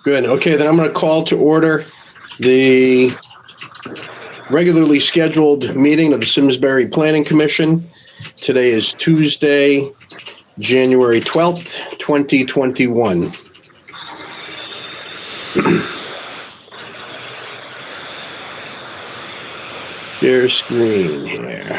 Good. Okay, then I'm going to call to order the regularly scheduled meeting of the Simsbury Planning Commission. Today is Tuesday, January 12th, 2021. Share screen here.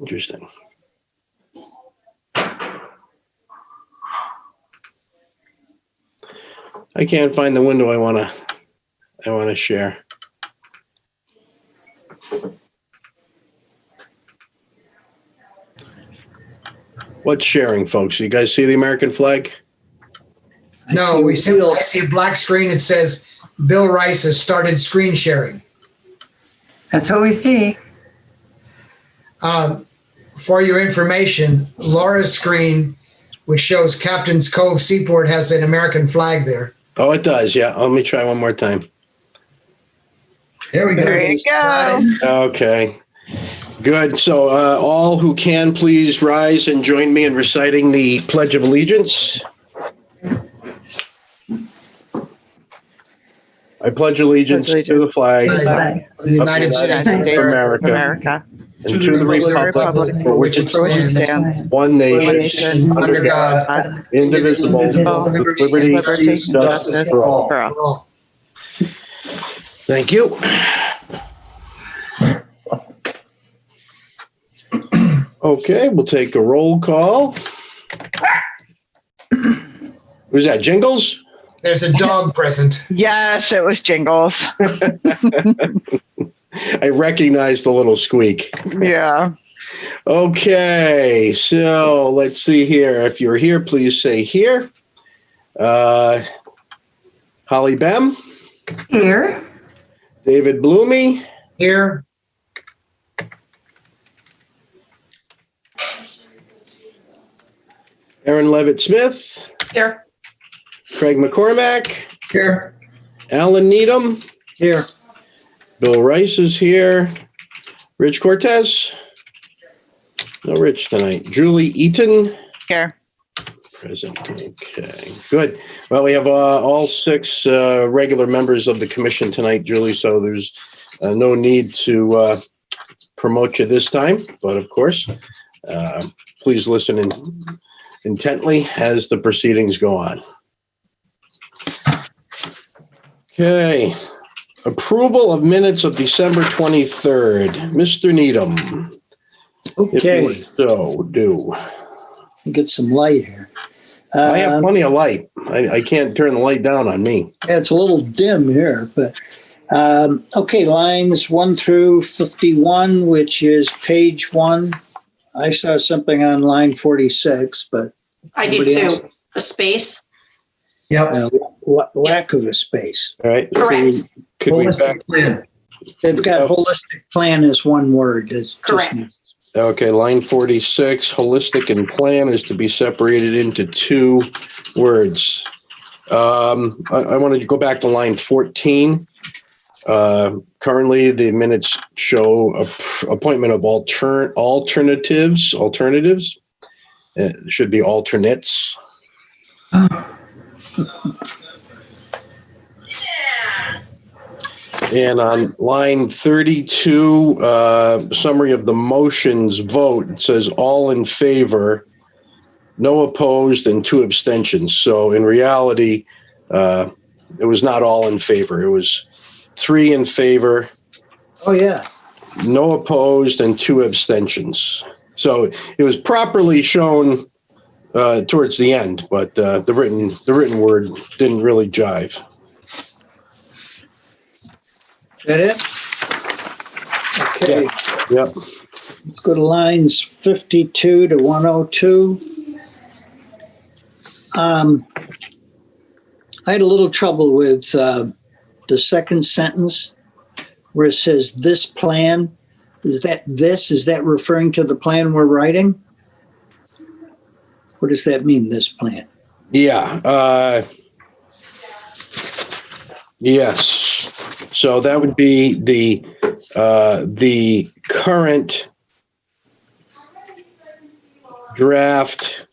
Interesting. I can't find the window I want to share. What's sharing, folks? You guys see the American flag? No, I see a black screen. It says Bill Rice has started screen sharing. That's what we see. For your information, Laura's screen, which shows Captain's Cove Seaport, has an American flag there. Oh, it does. Yeah. Let me try one more time. There we go. There you go. Okay. Good. So all who can, please rise and join me in reciting the Pledge of Allegiance. I pledge allegiance to the flag of the United States of America and to the republic for which it stands, one nation, under God, indivisible, with liberty and justice for all. Thank you. Okay, we'll take a roll call. Who's that, Jingles? There's a dog present. Yes, it was Jingles. I recognize the little squeak. Yeah. Okay, so let's see here. If you're here, please say here. Holly Bem. Here. David Bloomy. Here. Aaron Levitt-Smith. Here. Craig McCormack. Here. Alan Needham. Here. Bill Rice is here. Rich Cortez. No Rich tonight. Julie Eaton. Here. Present. Okay, good. Well, we have all six regular members of the commission tonight, Julie, so there's no need to promote you this time. But of course, please listen intently as the proceedings go on. Okay. Approval of minutes of December 23rd. Mr. Needham. Okay. If you would so do. Get some light here. I have plenty of light. I can't turn the light down on me. Yeah, it's a little dim here, but okay, lines 1 through 51, which is page 1. I saw something on line 46, but I did anybody too. else? A space. Yep. Lack of a space. All right. Correct. Could we back? Holistic plan. They've got holistic plan as one word. It's Correct. Okay, line 46, holistic and plan is to be separated into 2 words. I wanted to go back to line 14. Currently, the minutes show appointment of alternatives. It should be alternates. And on line 32, summary of the motions vote, it says all in favor, no opposed, and 2 abstentions. So in reality, it was not all in favor. It was 3 in favor. Oh, yeah. No opposed, and 2 abstentions. So it was properly shown towards the end, but the written word didn't really jive. That it? Okay. Yep. Let's go to lines 52 to 102. I had a little trouble with the second sentence where it says this plan. Is that referring to the plan we're writing? What does that mean, this plan? Yeah. Yes. So that would be the current draft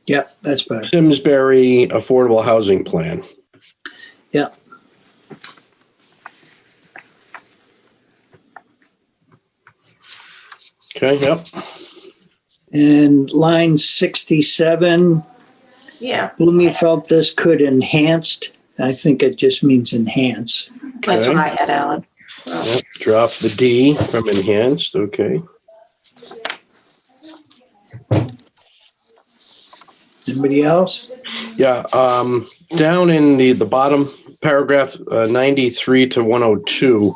Yep, that's better. Simsbury Affordable Housing Plan. Yep. Okay, yep. And line 67, Yeah, Blumey felt this could enhanced. I think it just means enhance. that's Okay. what I had, Alan. Yep. Drop the D from enhanced, okay. Anybody else? Yeah, down in the bottom paragraph, 93 to 102.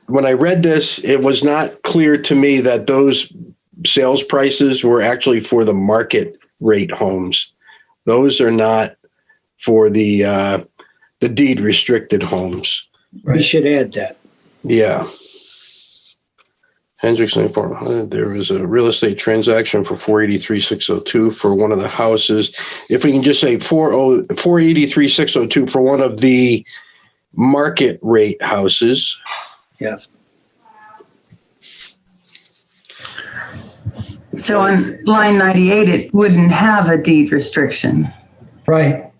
When I read this, it was not clear to me that those sales prices were actually for the market rate homes. Those are not for the deed restricted homes. We should add that. Yeah. Hendricks, there was a real estate transaction for 483,602 for one of the houses. If we can just say 483,602 for one of the market rate houses. Yeah. So on line 98, it wouldn't have a deed restriction. Right.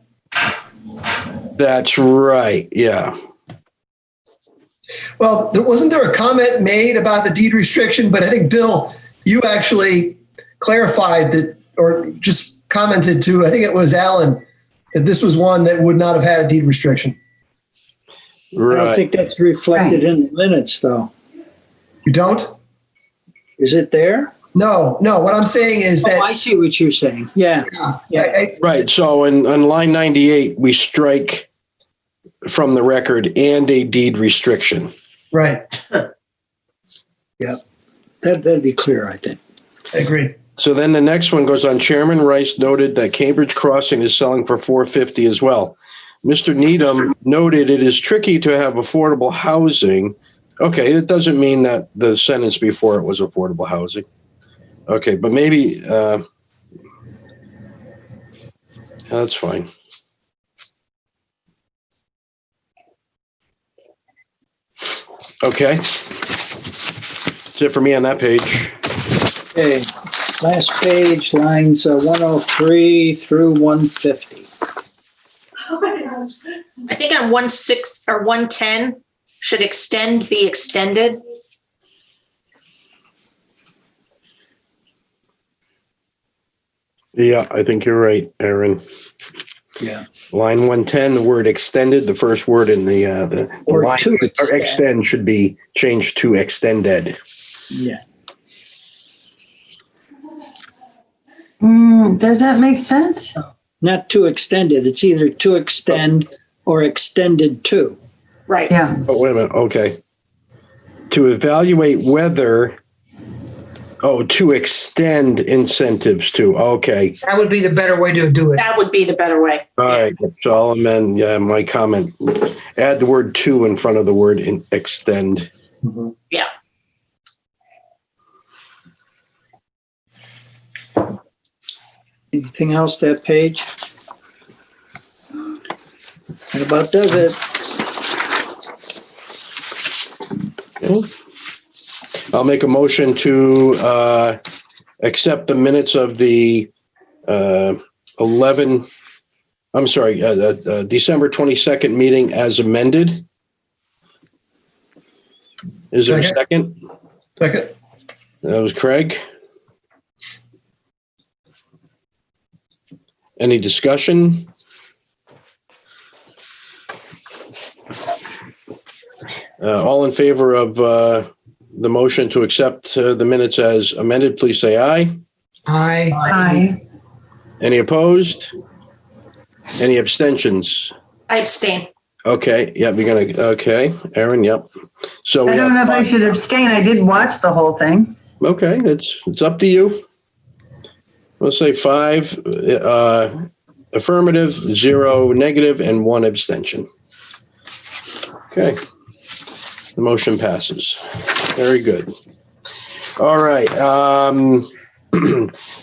That's right. Yeah. Well, wasn't there a comment made about the deed restriction? But I think, Bill, you actually clarified that, or just commented to, I think it was Alan, that this was one that would not have had a deed restriction. I don't Right. think that's reflected in the minutes, though. You don't? Is it there? No. What I'm saying is Oh, that I see what you're saying. Yeah. Right. So on line 98, we strike from the record and a deed restriction. right. That'd be clear, I think. I agree. So then the next one goes on. Chairman Rice noted that Cambridge Crossing is selling for $450 as well. Mr. Needham noted it is tricky to have affordable housing. Okay, it doesn't mean that the sentence before it was affordable housing. Okay, but maybe that's fine. Okay. That's it for me on that page. Okay, last page, lines 103 through 150. I think on 16 or 110, should extend be extended? Yeah, I think you're right, Aaron. Yeah. Line 110, the word extended, the first word in the Or line, to or extend should be changed to extended. Yeah. Does that make sense? Not to extended. It's either to extend or extended to. Right. Yeah. Oh, wait a minute. Okay. To evaluate whether, to extend incentives to. Okay. That would be the better way to do it. That would be the better way. All right. So I'll amend my comment. Add the word to in front of the word extend. Mhm. Yeah. Anything else that page? That about does it. Okay. I'll make a motion to accept the minutes of the December 22nd meeting as amended. Is there a second? Second. That was Craig. Any discussion? All in favor of the motion to accept the minutes as amended, please say aye. Aye. Aye. Any opposed? Any abstentions? I abstain. Okay, yep, okay, Aaron, yep. So I we don't know have if I should abstain. I did watch the whole thing. okay, it's up to you. Let's say 5 affirmative, 0 negative, and 1 abstention. Okay. The motion passes. Very good. All right.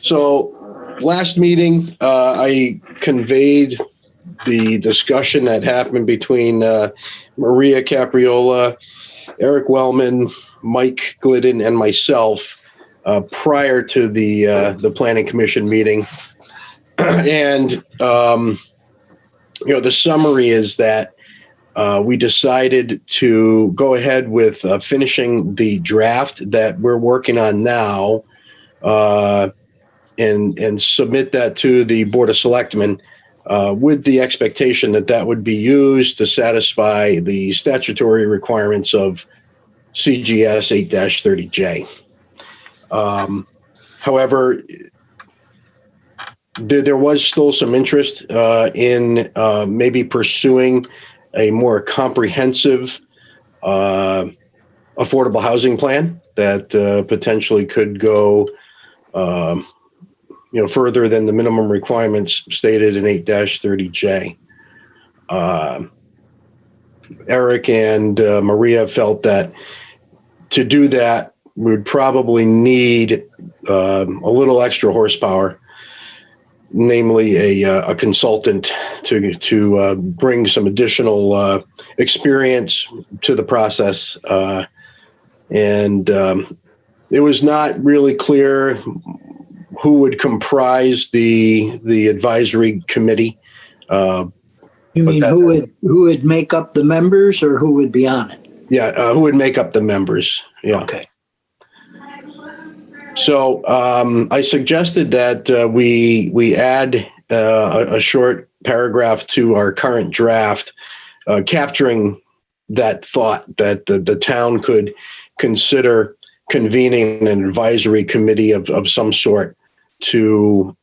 So last meeting, I conveyed the discussion that happened between Maria Capriola, Eric Wellman, Mike Glidden, and myself prior to the Planning Commission meeting. And, the summary is that we decided to go ahead with finishing the draft that we're working on now and submit that to the Board of Selectmen with the expectation that that would be used to satisfy the statutory requirements of CGS 8-30J. However, there was still some interest in maybe pursuing a more comprehensive affordable housing plan that potentially could go further than the minimum requirements stated in 8-30J. Eric and Maria felt that to do that, we would probably need a little extra horsepower, namely a consultant to bring some additional experience to the process. And it was not really clear who would comprise the advisory committee. You mean who would make up the members or who would be on it? Yeah, who would make up the members? Yeah. Okay. So I suggested that we add a short paragraph to our current draft, capturing that thought that the town could consider convening an advisory committee of some sort to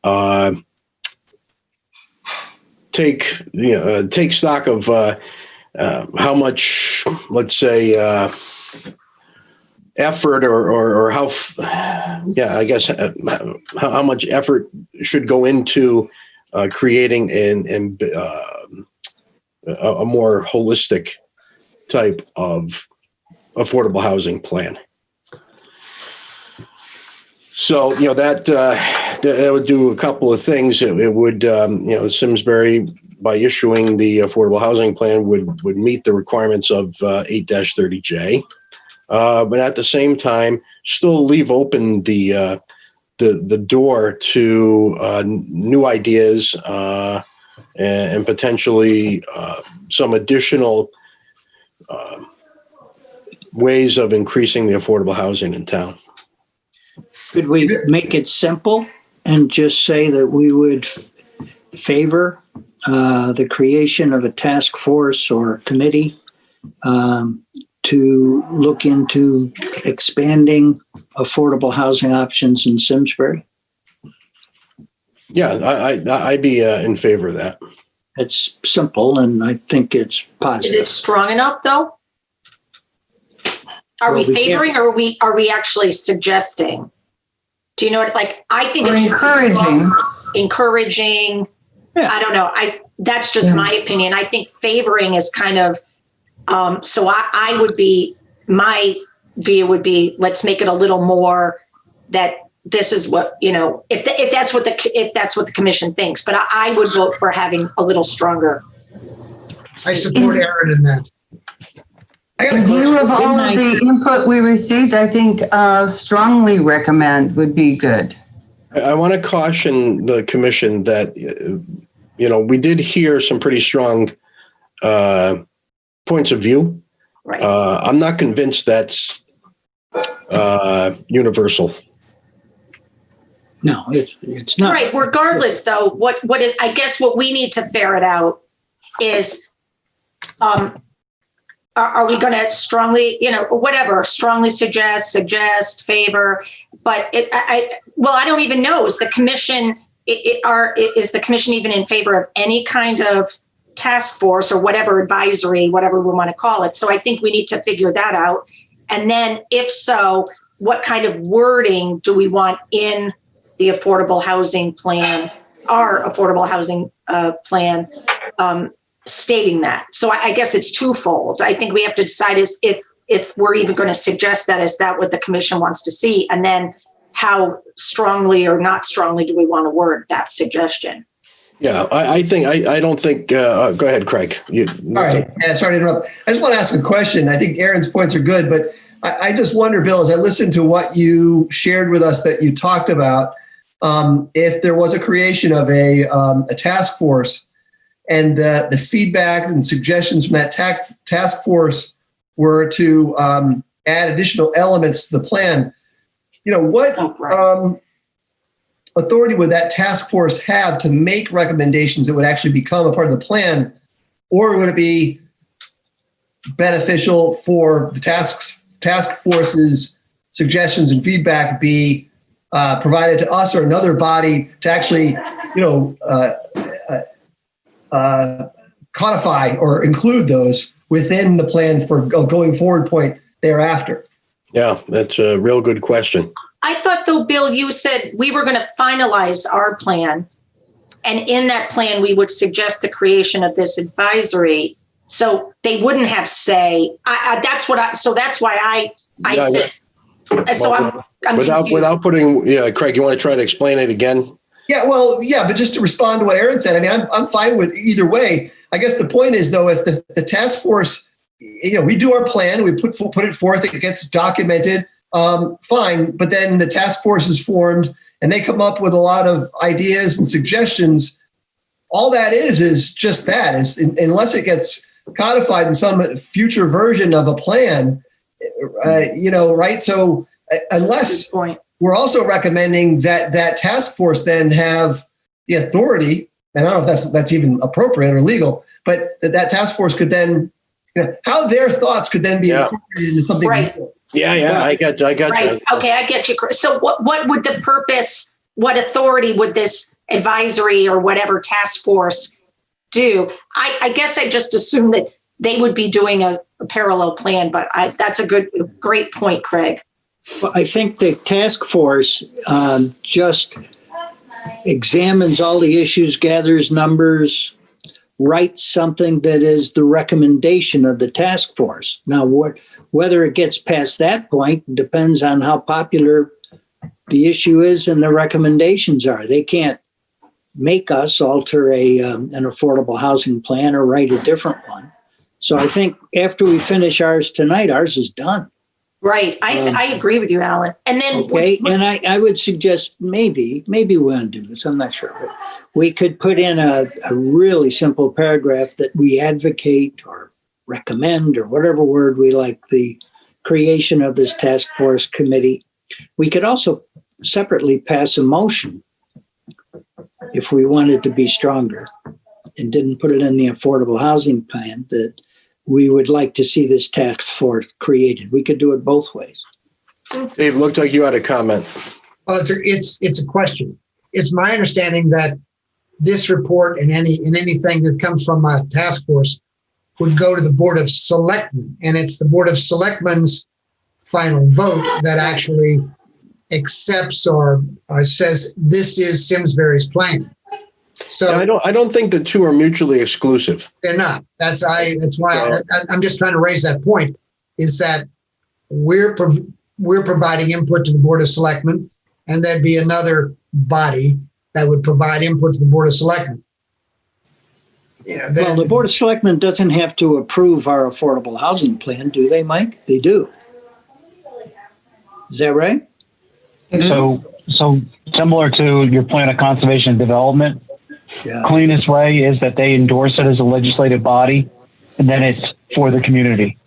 take stock of how much, let's say, effort or how much effort should go into creating a more holistic type of affordable housing plan. So, that would do a couple of things. It would, Simsbury, by issuing the affordable housing plan, would meet the requirements of 8-30J. But at the same time, still leave open the door to new ideas and potentially some additional ways of increasing the affordable housing in town. Could we make it simple and just say that we would favor the creation of a task force or committee to look into expanding affordable housing options in Simsbury? Yeah, I'd be in favor of that. It's simple, and I think it's Is positive. it strong enough, though? Are Well, we we can't- favoring or are we actually suggesting? Do you know what, like, I think Or it should be encouraging. strong, encouraging. Yeah. I don't know. That's just my opinion. I think favoring is kind of, so I would be, my view would be, let's make it a little more that this is what, if that's what the commission thinks, but I would vote for having a little stronger. I support Aaron in that. I got a In view of all of Good the input we received, I think strongly recommend would be good. I want to caution the commission that, we did hear some pretty strong points of view. Right. I'm not convinced that's universal. No, it's not. Right. Regardless, though, what is, I guess what we need to ferret out is, are we going to strongly, whatever, strongly suggest, favor, but I don't even know. Is the commission, is the commission even in favor of any kind of task force or whatever, advisory, whatever we want to call it? So I think we need to figure that out. And then if so, what kind of wording do we want in the affordable housing plan, our affordable housing plan, stating that? So I guess it's twofold. I think we have to decide is if we're even going to suggest that, is that what the commission wants to see? And then how strongly or not strongly do we want to word that suggestion? Yeah, I don't think, go ahead, Craig. All right. Yeah, sorry to interrupt. I just want to ask a question. I think Aaron's points are good, but I just wonder, Bill, as I listened to what you shared with us that you talked about, if there was a creation of a task force and the feedback and suggestions from that task force were to add additional elements to the plan, what authority would that task force have to make recommendations that would actually become a part of the plan? Or would it be beneficial for the task force's suggestions and feedback be provided to us or another body to actually, codify or include those within the plan for going forward point thereafter? Yeah, that's a real good question. I thought, though, Bill, you said we were going to finalize our plan. And in that plan, we would suggest the creation of this advisory. So they wouldn't have say. That's why I said. So I'm without putting, Craig, you want to try to explain it again? Yeah, well, yeah, but just to respond to what Aaron said, I mean, I'm fine with either way. I guess the point is, though, if the task force, we do our plan, we put it forth, it gets documented, fine. But then the task force is formed and they come up with a lot of ideas and suggestions. All that is just that. Unless it gets codified in some future version of a plan, right? So unless we're also recommending that task force then have the authority, and I don't know if that's even appropriate or legal, but that task force could then, how their thoughts could then be incorporated into something. Right. Yeah, I got right. you. Okay, I get you. So what would the purpose, what authority would this advisory or whatever task force do? I guess I just assumed that they would be doing a parallel plan, but that's a great point, Craig. Well, I think the task force just examines all the issues, gathers numbers, writes something that is the recommendation of the task force. Now, whether it gets past that point depends on how popular the issue is and the recommendations are. They can't make us alter an affordable housing plan or write a different one. So I think after we finish ours tonight, ours is done. Right. I agree with you, Alan. And then and I would suggest maybe we undo this. I'm not sure, but we could put in a really simple paragraph that we advocate or recommend or whatever word we like the creation of this task force committee. We could also separately pass a motion if we wanted to be stronger and didn't put it in the affordable housing plan that we would like to see this task force created. We could do it both ways. Dave, looked like you had a comment. Well, it's a question. It's my understanding that this report and anything that comes from a task force would go to the Board of Selectmen, and it's the Board of Selectmen's final vote that actually accepts or says this is Simsbury's plan. So I don't think the two are mutually exclusive. they're not. That's why I'm just trying to raise that point. Is that we're providing input to the Board of Selectmen, and there'd be another body that would provide input to the Board of Selectmen. Well, the Board of Selectmen doesn't have to approve our affordable housing plan, do they, Mike? They do. Is that right? So similar to your plan of conservation and development, cleanest way is that they endorse it as a legislative body, and then it's for the community.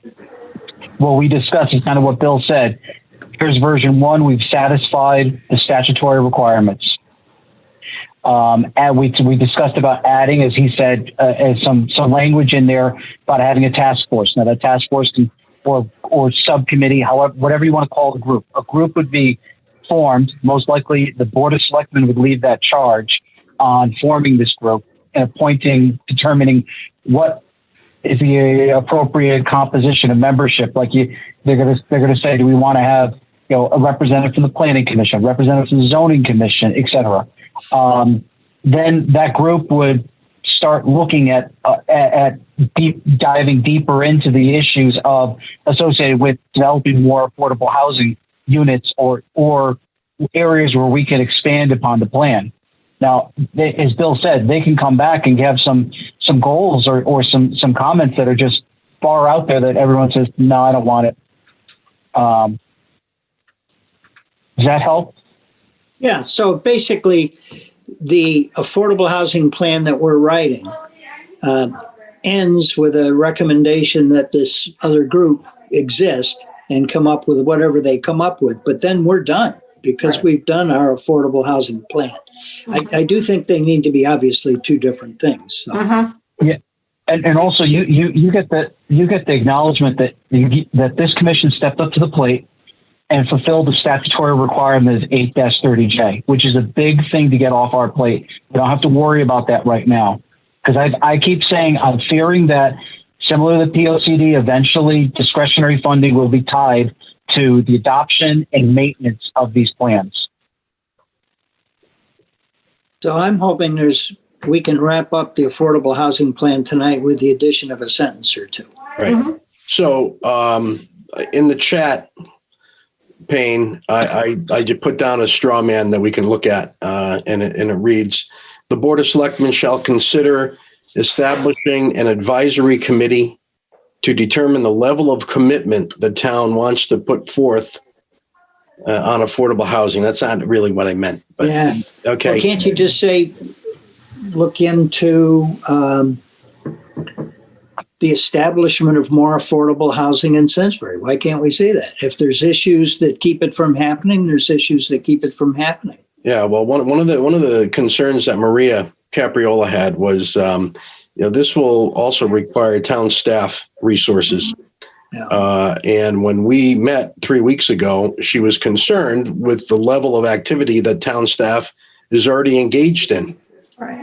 What we discussed is kind of what Bill said. Here's version 1. We've satisfied the statutory requirements. And we discussed about adding, as he said, some language in there about having a task force. Now, that task force can, or subcommittee, however, whatever you want to call the group. A group would be formed. Most likely, the Board of Selectmen would lead that charge on forming this group and determining what is the appropriate composition of membership. Like they're going to say, do we want to have a representative from the Planning Commission, a representative from the Zoning Commission, et cetera. Then that group would start looking at diving deeper into the issues associated with developing more affordable housing units or areas where we can expand upon the plan. Now, as Bill said, they can come back and have some goals or some comments that are just far out there that everyone says, no, I don't want it. Does that help? Yeah, so basically, the affordable housing plan that we're writing ends with a recommendation that this other group exist and come up with whatever they come up with. But then we're done because we've done our affordable housing plan. I do think they need to be obviously two different things. So. Yeah, and also you get the acknowledgement that that this commission stepped up to the plate and fulfilled the statutory requirement of 8-30J, which is a big thing to get off our plate. We don't have to worry about that right now. Because I keep saying I'm fearing that, similar to the POCD, eventually discretionary funding will be tied to the adoption and maintenance of these plans. So I'm hoping we can wrap up the affordable housing plan tonight with the addition of a sentence or two. Right. So in the chat pane, I just put down a straw man that we can look at, and it reads, the Board of Selectmen shall consider establishing an advisory committee to determine the level of commitment the town wants to put forth on affordable housing. That's not really what I meant. But, yeah. Okay. Well, can't you just say, look into the establishment of more affordable housing in Simsbury? Why can't we say that? If there's issues that keep it from happening, there's issues that keep it from happening. Yeah, well, one of the concerns that Maria Capriola had was, this will also require town staff resources. Yeah. And when we met 3 weeks ago, she was concerned with the level of activity that town staff is already engaged in. Right.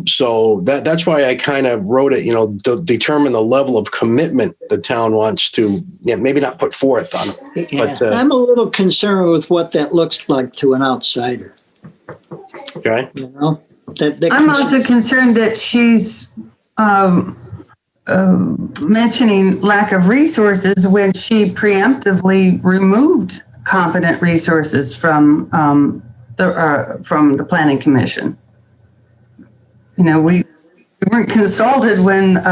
So that's why I kind of wrote it, to determine the level of commitment the town wants to, maybe not put forth on it. Yeah. But, I'm a little concerned with what that looks like to an outsider. Okay. I'm also concerned that she's mentioning lack of resources when she preemptively removed competent resources from the Planning Commission. We weren't consulted when, and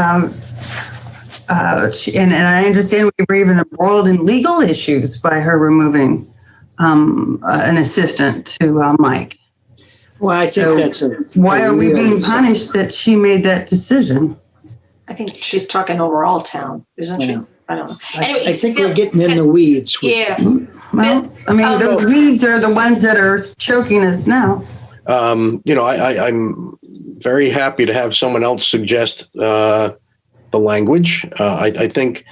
I understand we were even embroiled in legal issues by her removing an assistant to Mike. Well, I think so why are we being punished that she made that decision? I think she's talking overall town, isn't she? I don't know. Anyway, I think we're getting in the weeds. Yeah. Well, those weeds are the ones that are choking us now. I'm very happy to have someone else suggest the language. I think,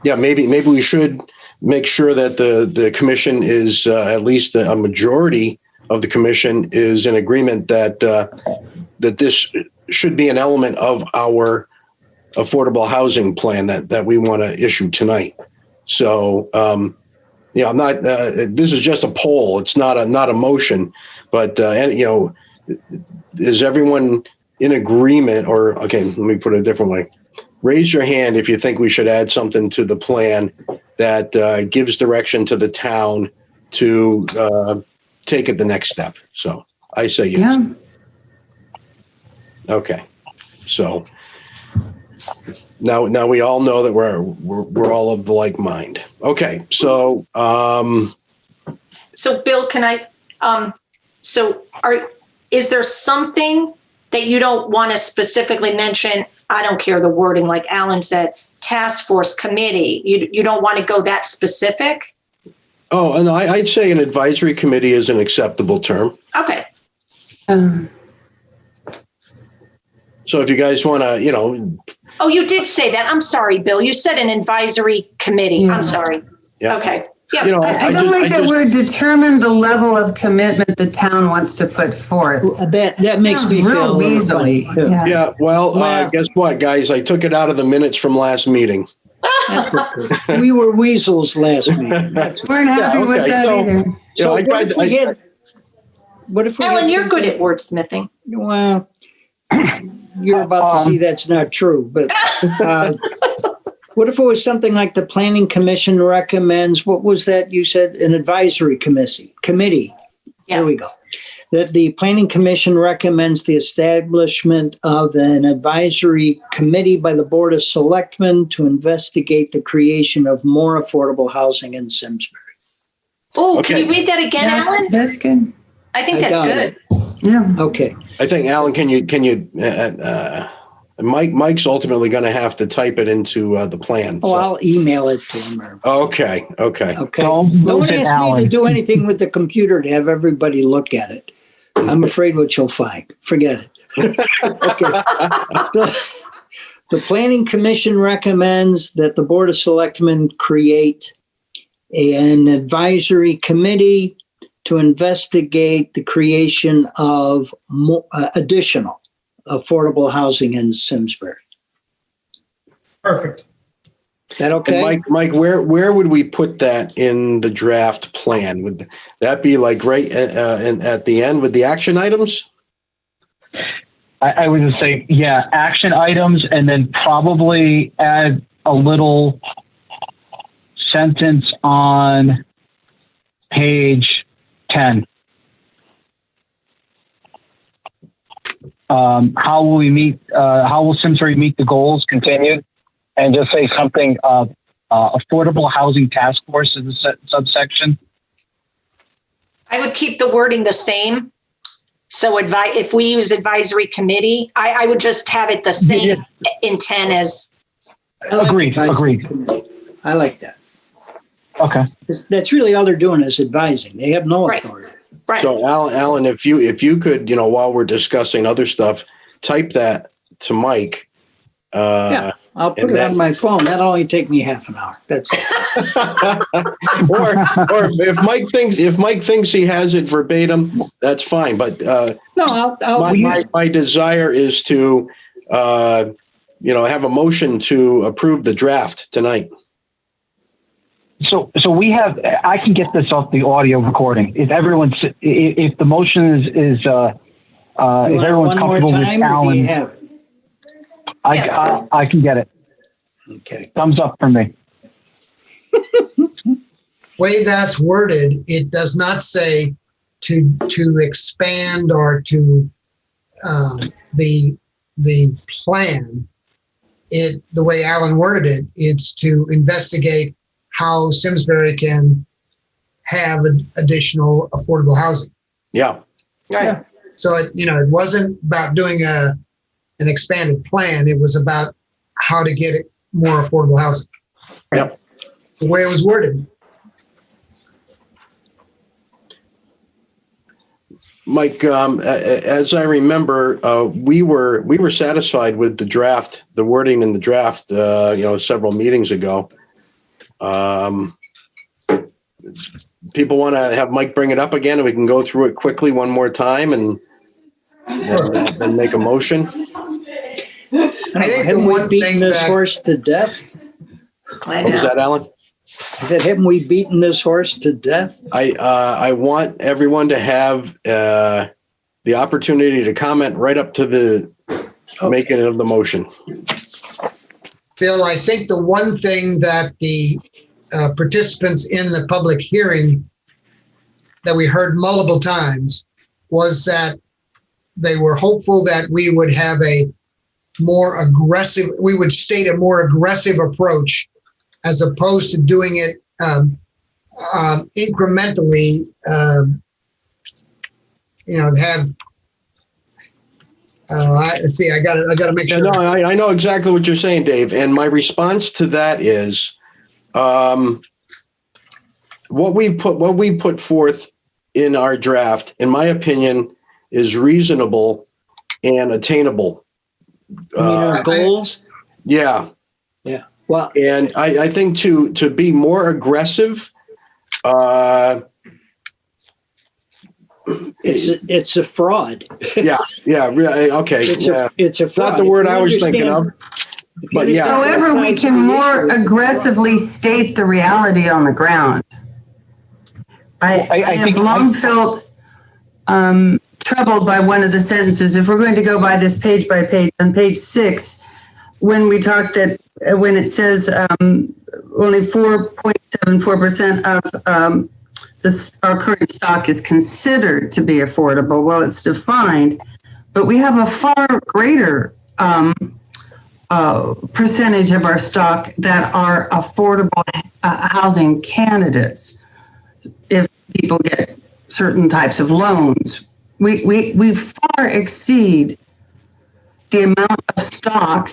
maybe we should make sure that the commission is at least a majority of the commission is in agreement that that this should be an element of our affordable housing plan that we want to issue tonight. So, I'm not. This is just a poll. It's not a motion. But is everyone in agreement? Or okay, let me put it a different way. Raise your hand if you think we should add something to the plan that gives direction to the town to take it the next step. So I say yes. Yeah. Okay. So now we all know that we're all of the like mind. Okay. So So Bill, can I? Is there something that you don't want to specifically mention? I don't care the wording, like Alan said, task force committee. You don't want to go that specific? Oh, and I'd say an advisory committee is an acceptable term. Okay. So if you guys want to, Oh, you did say that. I'm sorry, Bill. You said an advisory committee. Yeah. I'm sorry. Yeah. Okay. Yeah. I don't like that word determine the level of commitment the town wants to put forth. That makes me feel a little funny too. Yeah. Well, guess what, guys? I took it out of the minutes from last meeting. We were weasels last meeting. We're not happy with that either. So what if we Ellen, had you're good something- at wordsmithing. Well, you're about to see that's not true, but What if it was something like the Planning Commission recommends, what was that you said, an advisory committee? Yeah. There we go. That the Planning Commission recommends the establishment of an advisory committee by the Board of Selectmen to investigate the creation of more affordable housing in Simsbury. Oh, Okay. can you read that again, Alan? That's good. I think I that's got good. Yeah. Okay. I think, Alan, Mike's ultimately going to have to type it into the plan. Oh, so- I'll email it to him. Okay. Okay. Don't No move one it, asked me Alan. to do anything with the computer to have everybody look at it. I'm afraid what you'll find. Forget it. Okay. So, the Planning Commission recommends that the Board of Selectmen create an advisory committee to investigate the creation of additional affordable housing in Simsbury. Perfect. Is that okay? And Mike, where would we put that in the draft plan? Would that be like right at the end with the action items? I would just say, yeah, action items, and then probably add a little sentence on page 10. How will we meet? How will Simsbury meet the goals? Continued, and just say something. Affordable housing task force is a subsection. I would keep the wording the same. So if we use advisory committee, I would just have it the same in 10 as. I like Agreed, advisory agreed. committee. I like that. Okay. That's really all they're doing is advising. They have no Right. authority. Right. So Alan, if you could, while we're discussing other stuff, type that to Mike. Yeah, I'll put and it then- on my phone. That'll only take me half an hour. That's it. or if Mike thinks he has it verbatim, that's fine. But No, I'll my desire is to have a motion to approve the draft tonight. So we have. I can get this off the audio recording. If the motion is you if want it everyone's one more comfortable with time, or do Alan, you have it? I can get it. Okay. Thumbs up from me. Way that's worded, it does not say to expand or to the plan. The way Alan worded it, it's to investigate how Simsbury can have additional affordable housing. Yeah. Right. Yeah. So it wasn't about doing an expanded plan. It was about how to get it more affordable housing. Yep. The way it was worded. Mike, as I remember, we were satisfied with the wording in the draft, several meetings ago. People want to have Mike bring it up again, and we can go through it quickly one more time and then make a motion. I think Haven't the we one beaten thing this that horse to death? I What was know. that, Alan? I said, haven't we beaten this horse to death? I want everyone to have the opportunity to comment right up to the making of the motion. Bill, I think the one thing that the participants in the public hearing that we heard multiple times was that they were hopeful that we would have we would state a more aggressive approach as opposed to doing it incrementally, let's see, I got to make Yeah, sure. no, I know exactly what you're saying, Dave. And my response to that is, what we put forth in our draft, in my opinion, is reasonable and attainable. I mean, our goals? Yeah. Yeah. Well, And I think to be more aggressive, it's a fraud. yeah, really, okay. It's Yeah. a It's fraud. not the If word you I was thinking of. understand- if you but yeah. understand However, both we sides can of the more issue, aggressively state the reality on the ground. I I have think- long felt troubled by one of the sentences. If we're going to go by this page by page, on page 6, when we talked that, when it says only 4.74% of our current stock is considered to be affordable. Well, it's defined, but we have a far greater percentage of our stock that are affordable housing candidates. If people get certain types of loans, we far exceed the amount of stock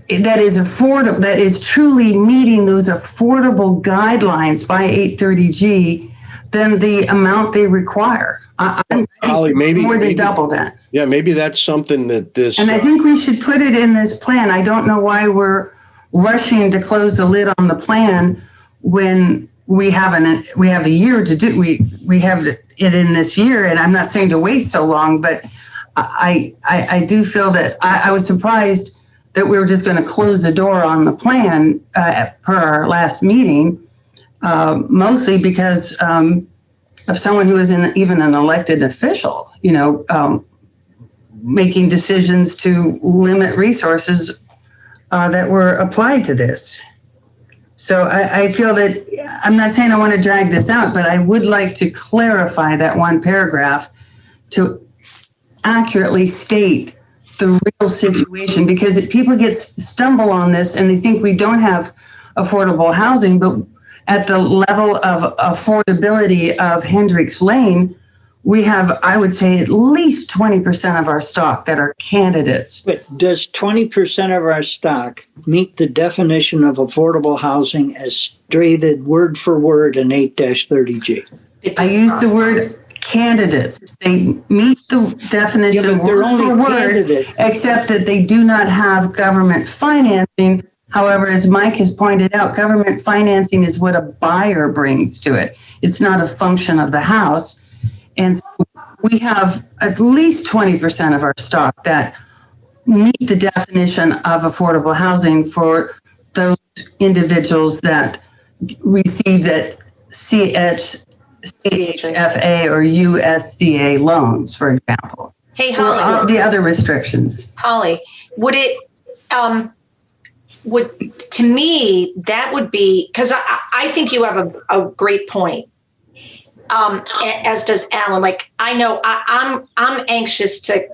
that is affordable, that is truly meeting those affordable guidelines by 830G than the amount they require. Holly, maybe more than double that. Yeah, maybe that's something that this. And I think we should put it in this plan. I don't know why we're rushing to close the lid on the plan when we have the year to do. We have it in this year, and I'm not saying to wait so long, but I do feel that I was surprised that we were just going to close the door on the plan per our last meeting, mostly because of someone who isn't even an elected official, making decisions to limit resources that were applied to this. So I feel that, I'm not saying I want to drag this out, but I would like to clarify that one paragraph to accurately state the real situation, because if people stumble on this and they think we don't have affordable housing, but at the level of affordability of Hendricks Lane, we have, I would say, at least 20% of our stock that are candidates. But does 20% of our stock meet the definition of affordable housing as stated word for word in 8-30G? I use the word candidates. They meet the definition word for word, except that they do not have government financing. However, as Mike has pointed out, government financing is what a buyer brings to it. It's not a function of the house. And so we have at least 20% of our stock that meet the definition of affordable housing for those individuals that receive that CHFA or USDA loans, for example. Hey, Holly. Or the other restrictions. Holly, would it, to me, that would be, because I think you have a great point. As does Alan. Like, I know I'm anxious to,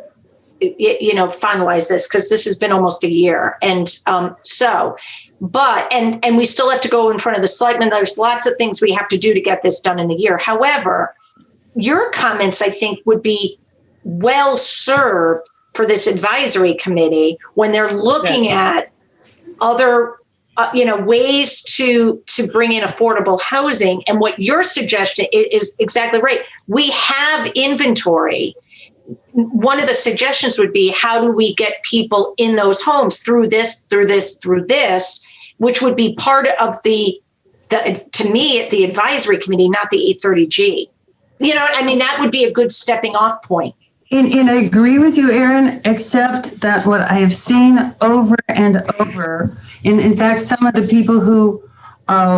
finalize this, because this has been almost a year. And and we still have to go in front of the selectmen. There's lots of things we have to do to get this done in the year. However, your comments, I think, would be well served for this advisory committee when they're looking at other ways to bring in affordable housing. And what your suggestion is exactly right. We have inventory. One of the suggestions would be, how do we get people in those homes through this, which would be part of the to me, at the advisory committee, not the 830G. That would be a good stepping off point. And I agree with you, Erin, except that what I have seen over and over, and in fact, some of the people who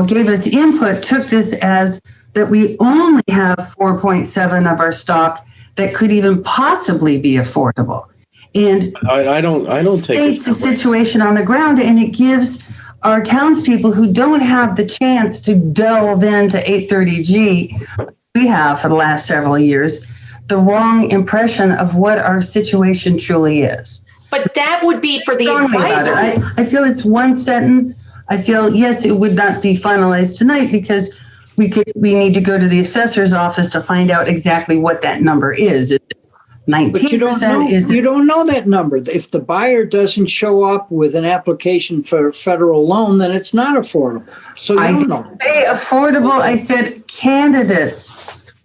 gave us input took this as that we only have 4.7 of our stock that could even possibly be affordable. And I don't take it. It's a situation on the ground, and it gives our townspeople who don't have the chance to delve into 830G, we have for the last several years, the wrong impression of what our situation truly is. But that would be for the advisory. I feel it's one sentence. I feel, yes, it would not be finalized tonight because we need to go to the assessor's office to find out exactly what that number is. 19%. But you don't know that number. If the buyer doesn't show up with an application for a federal loan, then it's not affordable. So I didn't say affordable. I said candidates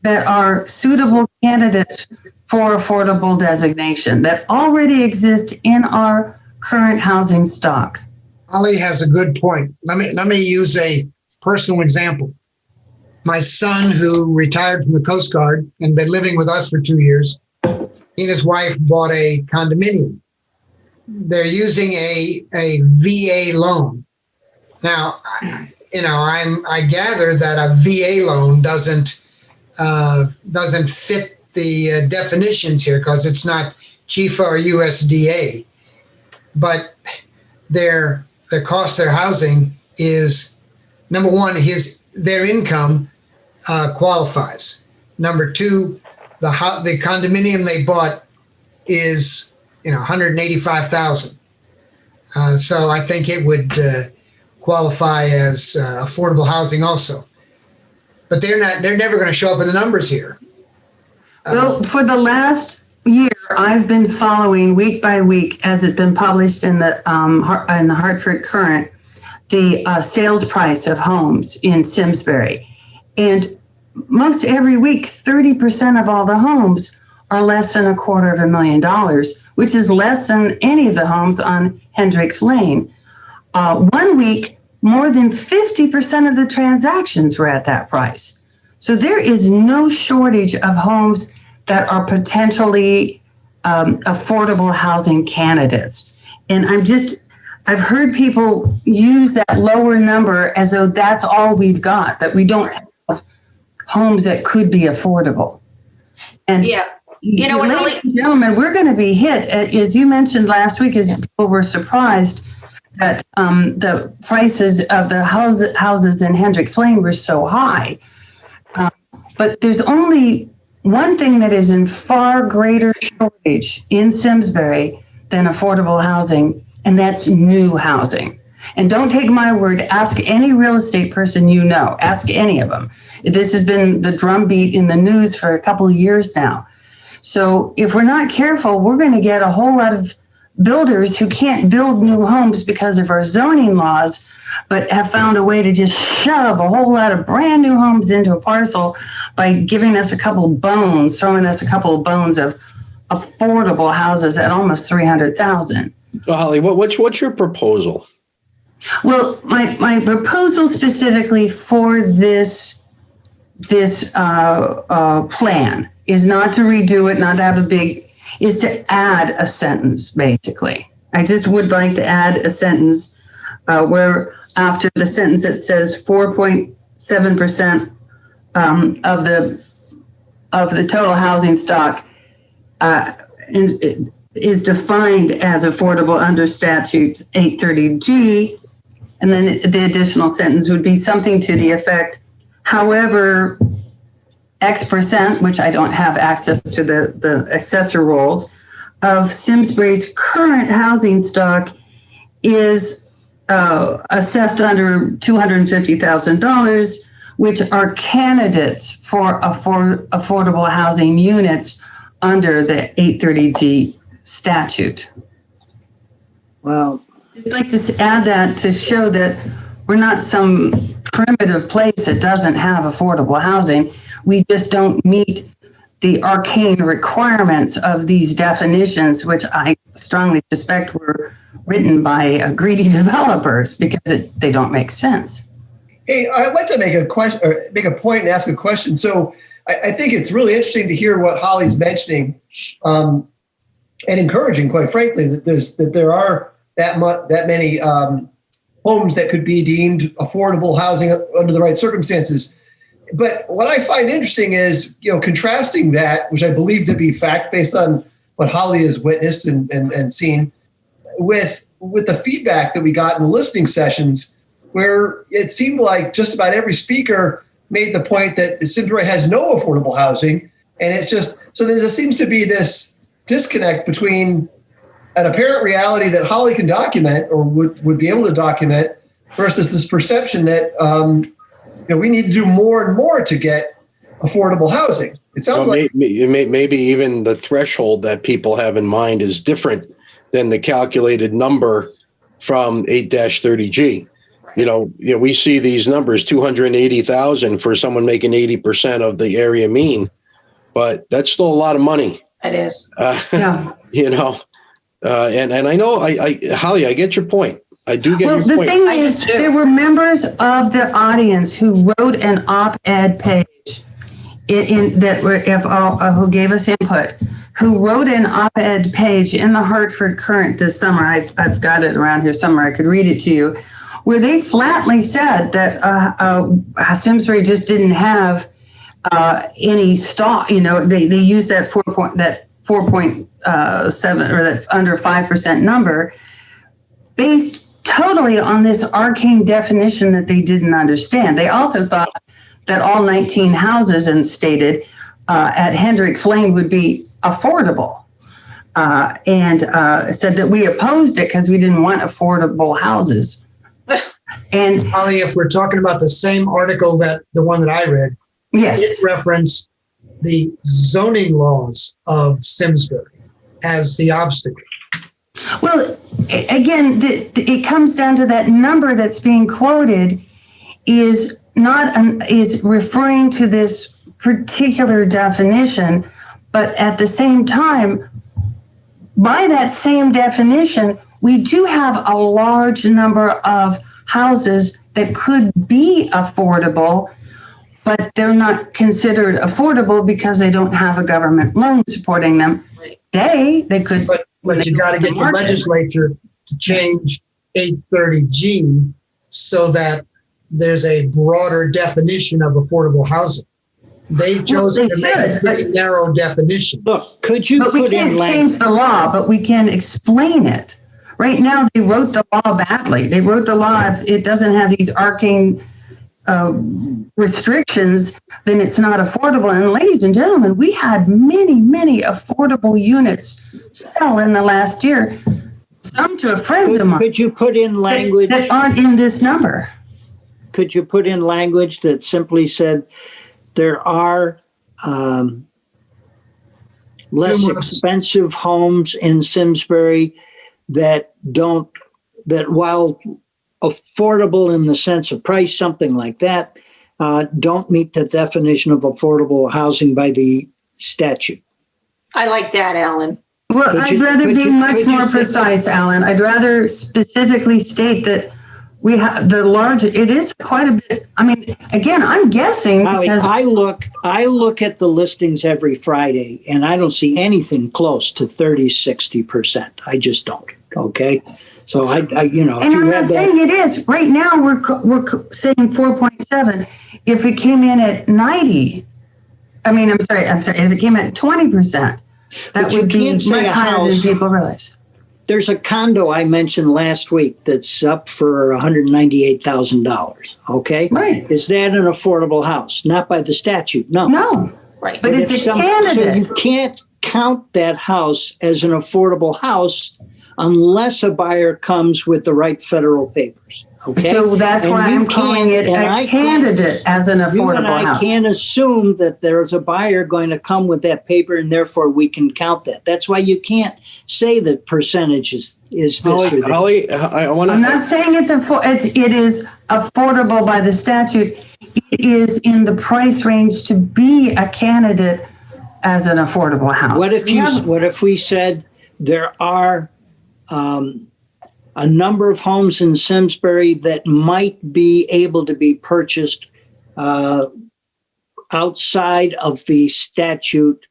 that are suitable candidates for affordable designation that already exist in our current housing stock. Holly has a good point. Let me use a personal example. My son, who retired from the Coast Guard and been living with us for 2 years, he and his wife bought a condominium. They're using a VA loan. Now, I gather that a VA loan doesn't fit the definitions here because it's not CHFA or USDA. but their cost of their housing is, number one, their income qualifies. Number two, the condominium they bought is $185,000. So I think it would qualify as affordable housing also. But they're never going to show up in the numbers here. Well, for the last year, I've been following week by week as it's been published in the Hartford Courant, the sales price of homes in Simsbury. And most every week, 30% of all the homes are less than $250,000, which is less than any of the homes on Hendricks Lane. 1 week, more than 50% of the transactions were at that price. So there is no shortage of homes that are potentially affordable housing candidates. And I've heard people use that lower number as though that's all we've got, that we don't have homes that could be affordable. And Yeah. ladies and gentlemen, we're going to be hit, as you mentioned last week, as people were surprised that the prices of the houses in Hendricks Lane were so high. But there's only one thing that is in far greater shortage in Simsbury than affordable housing, and that's new housing. And don't take my word, ask any real estate person you know, ask any of them. This has been the drumbeat in the news for a couple of years now. So if we're not careful, we're going to get a whole lot of builders who can't build new homes because of our zoning laws, but have found a way to just shove a whole lot of brand new homes into a parcel by giving us a couple of bones, throwing us a couple of bones of affordable houses at almost $300,000. Well, Holly, what's your proposal? Well, my proposal specifically for this plan is not to redo it, not to have is to add a sentence, basically. I just would like to add a sentence where after the sentence it says 4.7% of the total housing stock is defined as affordable under statute 830G. And then the additional sentence would be something to the effect, however, X percent, which I don't have access to the assessor rolls, of Simsbury's current housing stock is assessed under $250,000, which are candidates for affordable housing units under the 830G statute. Well, I'd like to add that to show that we're not some primitive place that doesn't have affordable housing. We just don't meet the arcane requirements of these definitions, which I strongly suspect were written by greedy developers because they don't make sense. Hey, I'd like to make a question, or make a point and ask a question. So I think it's really interesting to hear what Holly's mentioning, and encouraging, quite frankly, that there are that many homes that could be deemed affordable housing under the right circumstances. But what I find interesting is, contrasting that, which I believe to be fact based on what Holly has witnessed and seen, with the feedback that we got in the listening sessions, where it seemed like just about every speaker made the point that Simsbury has no affordable housing. And it's just, so there seems to be this disconnect between an apparent reality that Holly can document or would be able to document versus this perception that, we need to do more and more to get affordable housing. It sounds like maybe even the threshold that people have in mind is different than the calculated number from 8-30G. We see these numbers, 280,000 for someone making 80% of the area mean, but that's still a lot of money. It is. Yeah. And I know, Holly, I get your point. I do get your point. The thing is, there were members of the audience who wrote an op-ed page who gave us input, who wrote an op-ed page in the Hartford Courant this summer. I've got it around here somewhere. I could read it to you, where they flatly said that Simsbury just didn't have any stock. They used that 4.7 or that under 5% number based totally on this arcane definition that they didn't understand. They also thought that all 19 houses and stated at Hendricks Lane would be affordable. And said that we opposed it because we didn't want affordable houses. And Holly, if we're talking about the same article that the one that I read, yes, it referenced the zoning laws of Simsbury as the obstacle. well, again, it comes down to that number that's being quoted is is referring to this particular definition, but at the same time, by that same definition, we do have a large number of houses that could be affordable, but they're not considered affordable because they don't have a government loan supporting them. They could. But you got to get the legislature to change 830G so that there's a broader definition of affordable housing. They've chosen to make a pretty narrow definition. Look, could you But we put in can't language? change the law, but we can explain it. Right now, they wrote the law badly. They wrote the law, if it doesn't have these arcane restrictions, then it's not affordable. And ladies and gentlemen, we had many, many affordable units sell in the last year, some to a friend of mine Could you put in language? that aren't in this number. Could you put in language that simply said there are less expensive homes in Simsbury that while affordable in the sense of price, something like that, don't meet the definition of affordable housing by the statute? I like that, Alan. Well, I'd rather be much more precise, Alan. I'd rather specifically state that we have it is quite a bit. I mean, again, I'm guessing because I look at the listings every Friday and I don't see anything close to 30-60%. I just don't. Okay. So I you know, and I'm not saying it is. Right now we're saying 4.7. If it came in at 90, I'm sorry, if it came at 20%, that would be much higher than people realize. There's a condo I mentioned last week that's up for $198,000. Okay. Right. Is that an affordable house? Not by the statute. No. No. Right. But it's a candidate. So you can't count that house as an affordable house unless a buyer comes with the right federal papers. Okay. So that's And why you I'm calling it can't- a candidate as an You and affordable I house. can't assume that there's a buyer going to come with that paper and therefore we can count that. That's why you can't say that percentage is this or that. Holly, I want I'm not to, saying it is affordable by the statute. It is in the price range to be a candidate as an affordable house. What if we said there are a number of homes in Simsbury that might be able to be purchased outside of the statute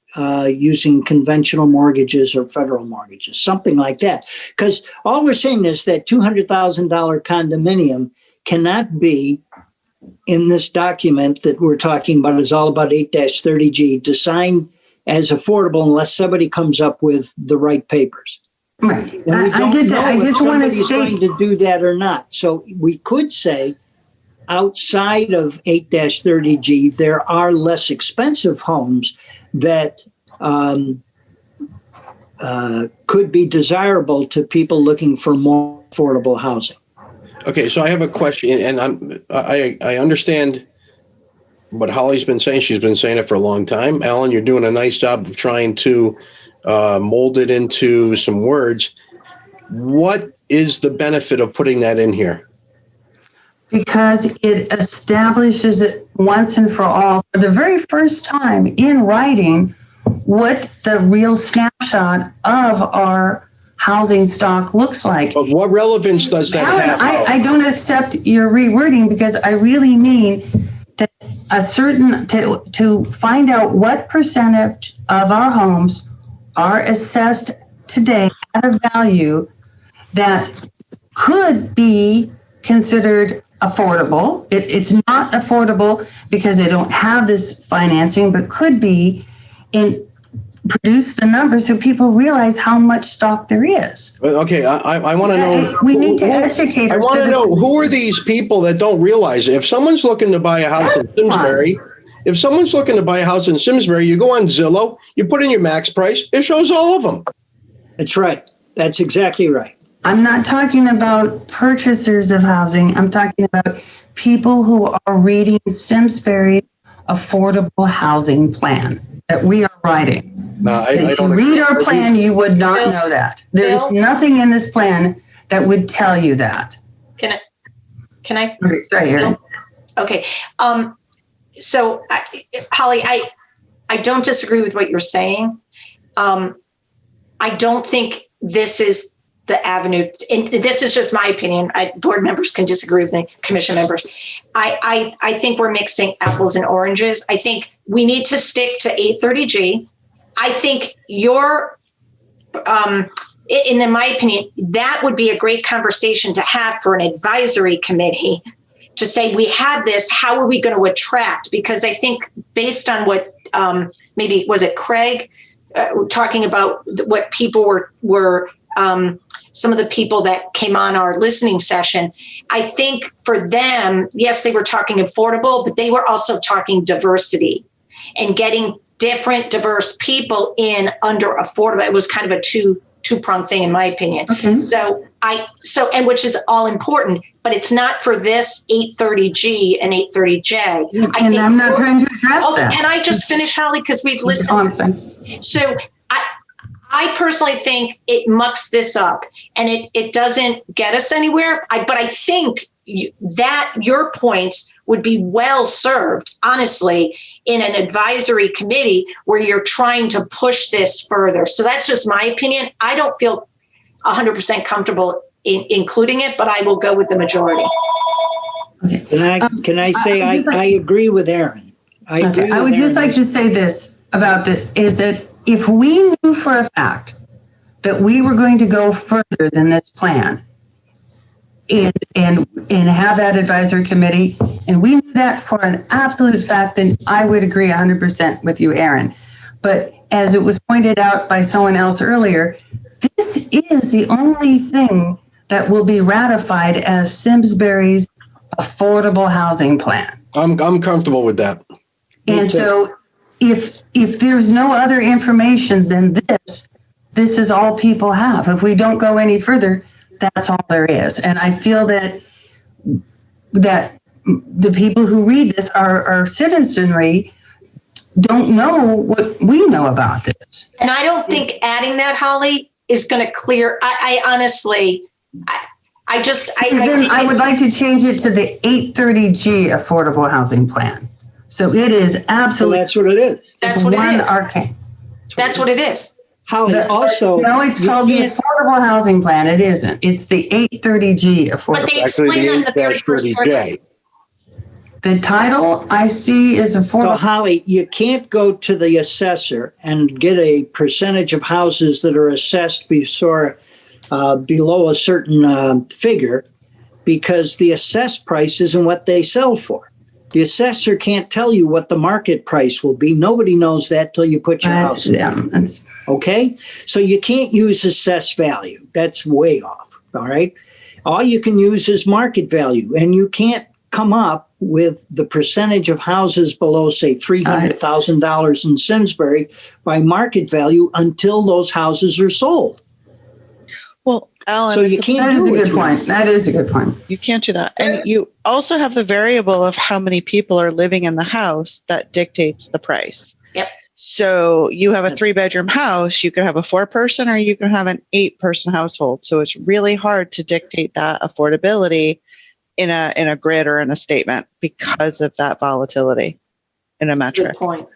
using conventional mortgages or federal mortgages, something like that. Because all we're saying is that $200,000 condominium cannot be in this document that we're talking about is all about 8-30G designed as affordable unless somebody comes up with the right papers. Right. And we I don't get that. I know if just want to somebody's going state. to do that or not. So we could say outside of 8-30G, there are less expensive homes that could be desirable to people looking for more affordable housing. okay, so I have a question, and I understand what Holly's been saying. She's been saying it for a long time. Alan, you're doing a nice job of trying to mold it into some words. What is the benefit of putting that in here? Because it establishes it once and for all, for the very first time in writing, what the real snapshot of our housing stock looks like. But what relevance does that Alan, have? I don't accept your rewording because I really mean that to find out what percentage of our homes are assessed today at a value that could be considered affordable. It's not affordable because they don't have this financing, but could be. And produce the numbers so people realize how much stock there is. Okay, I want to know. We need to educate I our want to know, citizens. who are these people that don't realize it? If someone's looking to buy a house in Simsbury, you go on Zillow, you put in your max price, it shows all of them. That's right. That's exactly right. I'm not talking about purchasers of housing. I'm talking about people who are reading Simsbury's affordable housing plan that we are writing. If you read our plan, you would not know that. There is nothing in this plan that would tell you that. Can I? Okay, sorry, Erin. Okay. So, Holly, I don't disagree with what you're saying. I don't think this is the avenue, and this is just my opinion. Board members can disagree with me, commission members. I think we're mixing apples and oranges. I think we need to stick to 830G. I think in my opinion, that would be a great conversation to have for an advisory committee to say, we have this, how are we going to attract? Because I think based on what, maybe, was it Craig talking about what people were some of the people that came on our listening session, I think for them, yes, they were talking affordable, but they were also talking diversity and getting different diverse people in under affordable. It was kind of a two-pronged thing in my opinion. Okay. And which is all important, but it's not for this 830G and 830J. And I'm not trying to address that. Can I just finish, Holly? Because we've listened. So I personally think it mucks this up and it doesn't get us anywhere. But I think that your points would be well served, honestly, in an advisory committee where you're trying to push this further. So that's just my opinion. I don't feel 100% comfortable in including it, but I will go with the majority. Okay. Can I say I agree with Erin. I would just like to say this about this, is that if we knew for a fact that we were going to go further than this plan and have that advisory committee, and we knew that for an absolute fact, then I would agree 100% with you, Erin. But as it was pointed out by someone else earlier, this is the only thing that will be ratified as Simsbury's affordable housing plan. I'm comfortable with that. And so if there's no other information than this is all people have. If we don't go any further, that's all there is. And I feel that the people who read this, our citizenry, don't know what we know about this. And I don't think adding that, Holly, is going to clear. I honestly, I would like to change it to the 830G affordable housing plan. So it is absolutely. So that's what it is. That's what it is. Arcane. That's what it is. Holly, no, it's called the affordable housing plan. It isn't. It's the 830G affordable. But they explain on the 31st paragraph. The title I see is affordable. So Holly, you can't go to the assessor and get a percentage of houses that are assessed below a certain figure, because the assessed price isn't what they sell for. The assessor can't tell you what the market price will be. Nobody knows that till you put your house in. Okay? So you can't use assessed value. That's way off. All right? All you can use is market value. And you can't come up with the percentage of houses below, say, $300,000 in Simsbury by market value until those houses are sold. Well, Alan, so you can't do it. That is a good point. You can't do that. And you also have the variable of how many people are living in the house that dictates the price. Yep. So you have a 3-bedroom house, you could have a 4-person or you can have an 8-person household. So it's really hard to dictate that affordability in a grid or in a statement because of that volatility in a metric. Good point.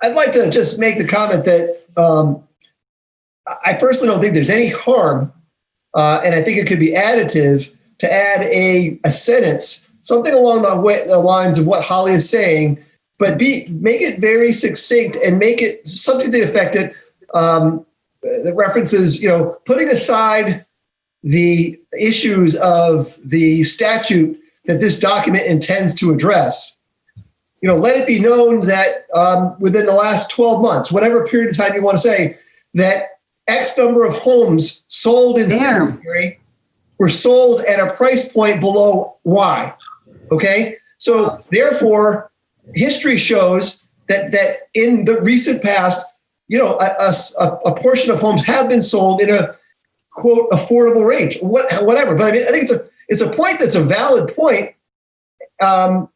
I'd like to just make the comment that I personally don't think there's any harm, and I think it could be additive to add a sentence, something along the lines of what Holly is saying, but make it very succinct and make it something to the effect that references, putting aside the issues of the statute that this document intends to address. let it be known that within the last 12 months, whatever period of time you want to say, that X number of homes sold in Simsbury were sold at a price point below Y. Okay, so therefore, history shows that in the recent past, a portion of homes have been sold in a quote affordable range, whatever. But I mean, I think it's a point that's a valid point. And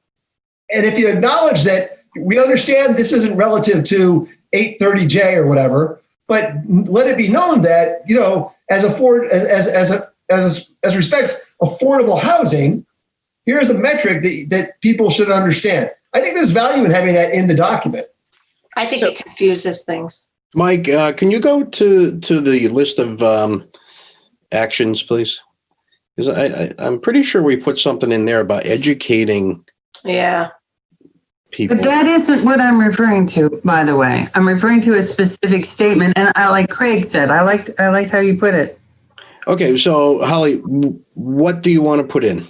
if you acknowledge that, we understand this isn't relative to 830J or whatever, but let it be known that as respects affordable housing, here's a metric that people should understand. I think there's value in having that in the document. I think it confuses things. Mike, can you go to the list of actions, please? Because I'm pretty sure we put something in there about educating people. But that isn't what I'm referring to, by the way. I'm referring to a specific statement, and like Craig said, I liked how you put it. Okay, so Holly, what do you want to put in?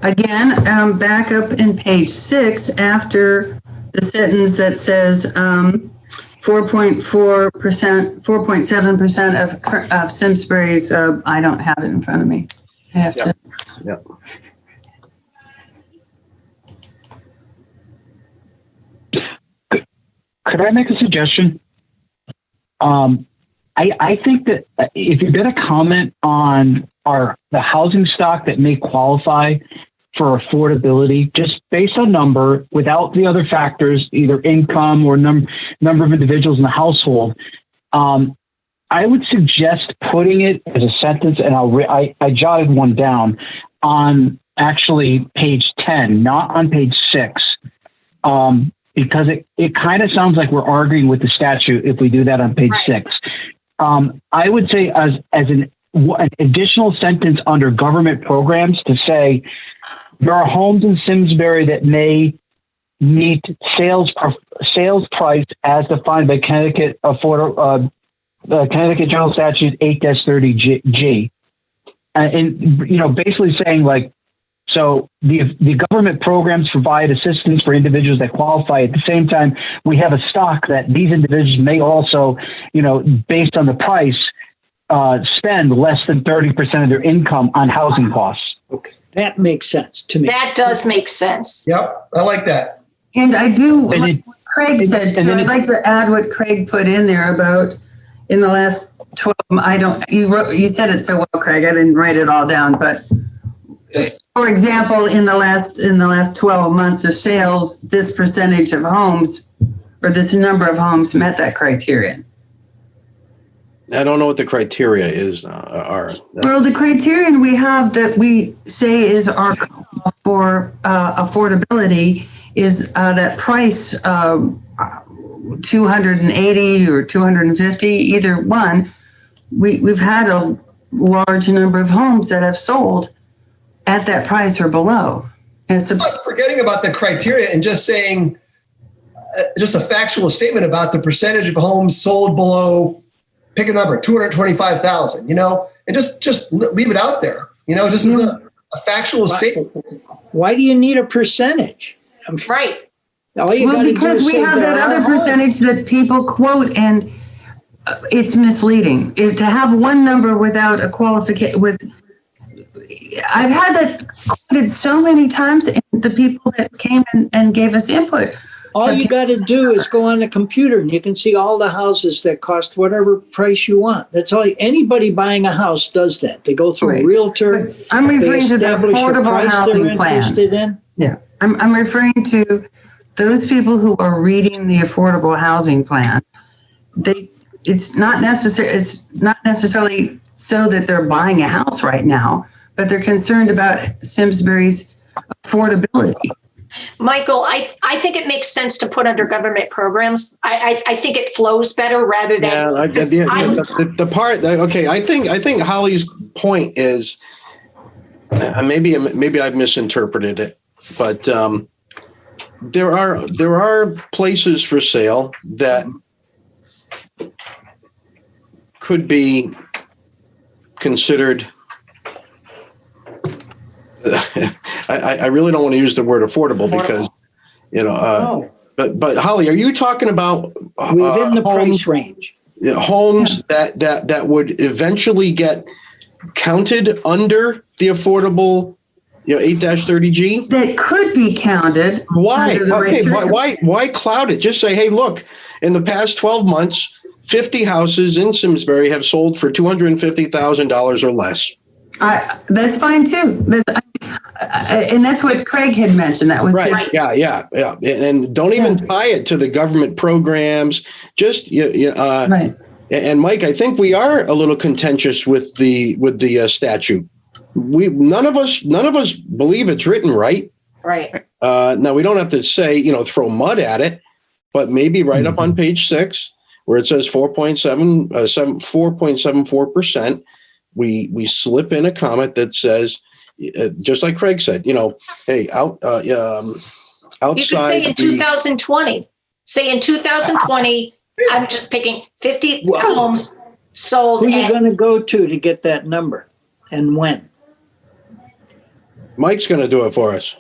Again, back up in page 6 after the sentence that says 4.4%, 4.7% of Simsbury's, I don't have it in front of me. I have to. Yeah. Could I make a suggestion? I think that if you're going to comment on the housing stock that may qualify for affordability, just based on number, without the other factors, either income or number of individuals in the household, I would suggest putting it as a sentence, and I jotted one down on actually page 10, not on page 6. Because it kind of sounds like we're arguing with the statute if we do that on page 6. I would say as an additional sentence under government programs to say there are homes in Simsbury that may meet sales price as defined by Connecticut Connecticut General Statute 8-30G, and basically saying like, so the government programs provide assistance for individuals that qualify. At the same time, we have a stock that these individuals may also, based on the price, spend less than 30% of their income on housing costs. Okay, that makes sense to me. That does make sense. Yep, I like that. And I do, like what Craig said too, I'd like to add what Craig put in there about in the last 12, you said it so well, Craig, I didn't write it all down, but for example, in the last 12 months of sales, this percentage of homes or this number of homes met that criterion. I don't know what the criteria are. Well, the criterion we have that we say is our call for affordability is that price 280 or 250, either one. We've had a large number of homes that have sold at that price or below. And forgetting about the criteria and just saying just a factual statement about the percentage of homes sold below, pick a number, 225,000, and just leave it out there, just as a factual statement. Why do you need a percentage? Right. Because we have that other percentage that people quote, and it's misleading. To have one number without a qualification, I've had that quoted so many times, and the people that came and gave us input. All you got to do is go on the computer and you can see all the houses that cost whatever price you want. That's all. Anybody buying a house does that. They go through a realtor. But I'm referring to the affordable housing plan. Yeah, I'm referring to those people who are reading the affordable housing plan. It's not necessarily so that they're buying a house right now, but they're concerned about Simsbury's affordability. Michael, I think it makes sense to put under government programs. I think it flows better rather than. The part. Okay, I think Holly's point is maybe I've misinterpreted it, but there are places for sale that could be considered. I really don't want to use the word affordable because No, But Holly, are you talking about within the homes, price range. homes that would eventually get counted under the affordable, 8-30G? That could be counted. Why? under the right Okay, circumstances. why cloud it? Just say, hey, look, in the past 12 months, 50 houses in Simsbury have sold for $250,000 or less. That's fine too. And that's what Craig had mentioned. That was Right. his, Yeah. And don't even tie it to the government programs. Just right. And Mike, I think we are a little contentious with the statute. None of us believe it's written right. Right. Now we don't have to say, throw mud at it, but maybe right up on page 6 where it says 4.74%, we slip in a comment that says, just like Craig said, hey, outside. You could say in 2020. Say in 2020, I'm just picking 50 homes sold. Who are you going to go to get that number, and when? Mike's going to do it for us.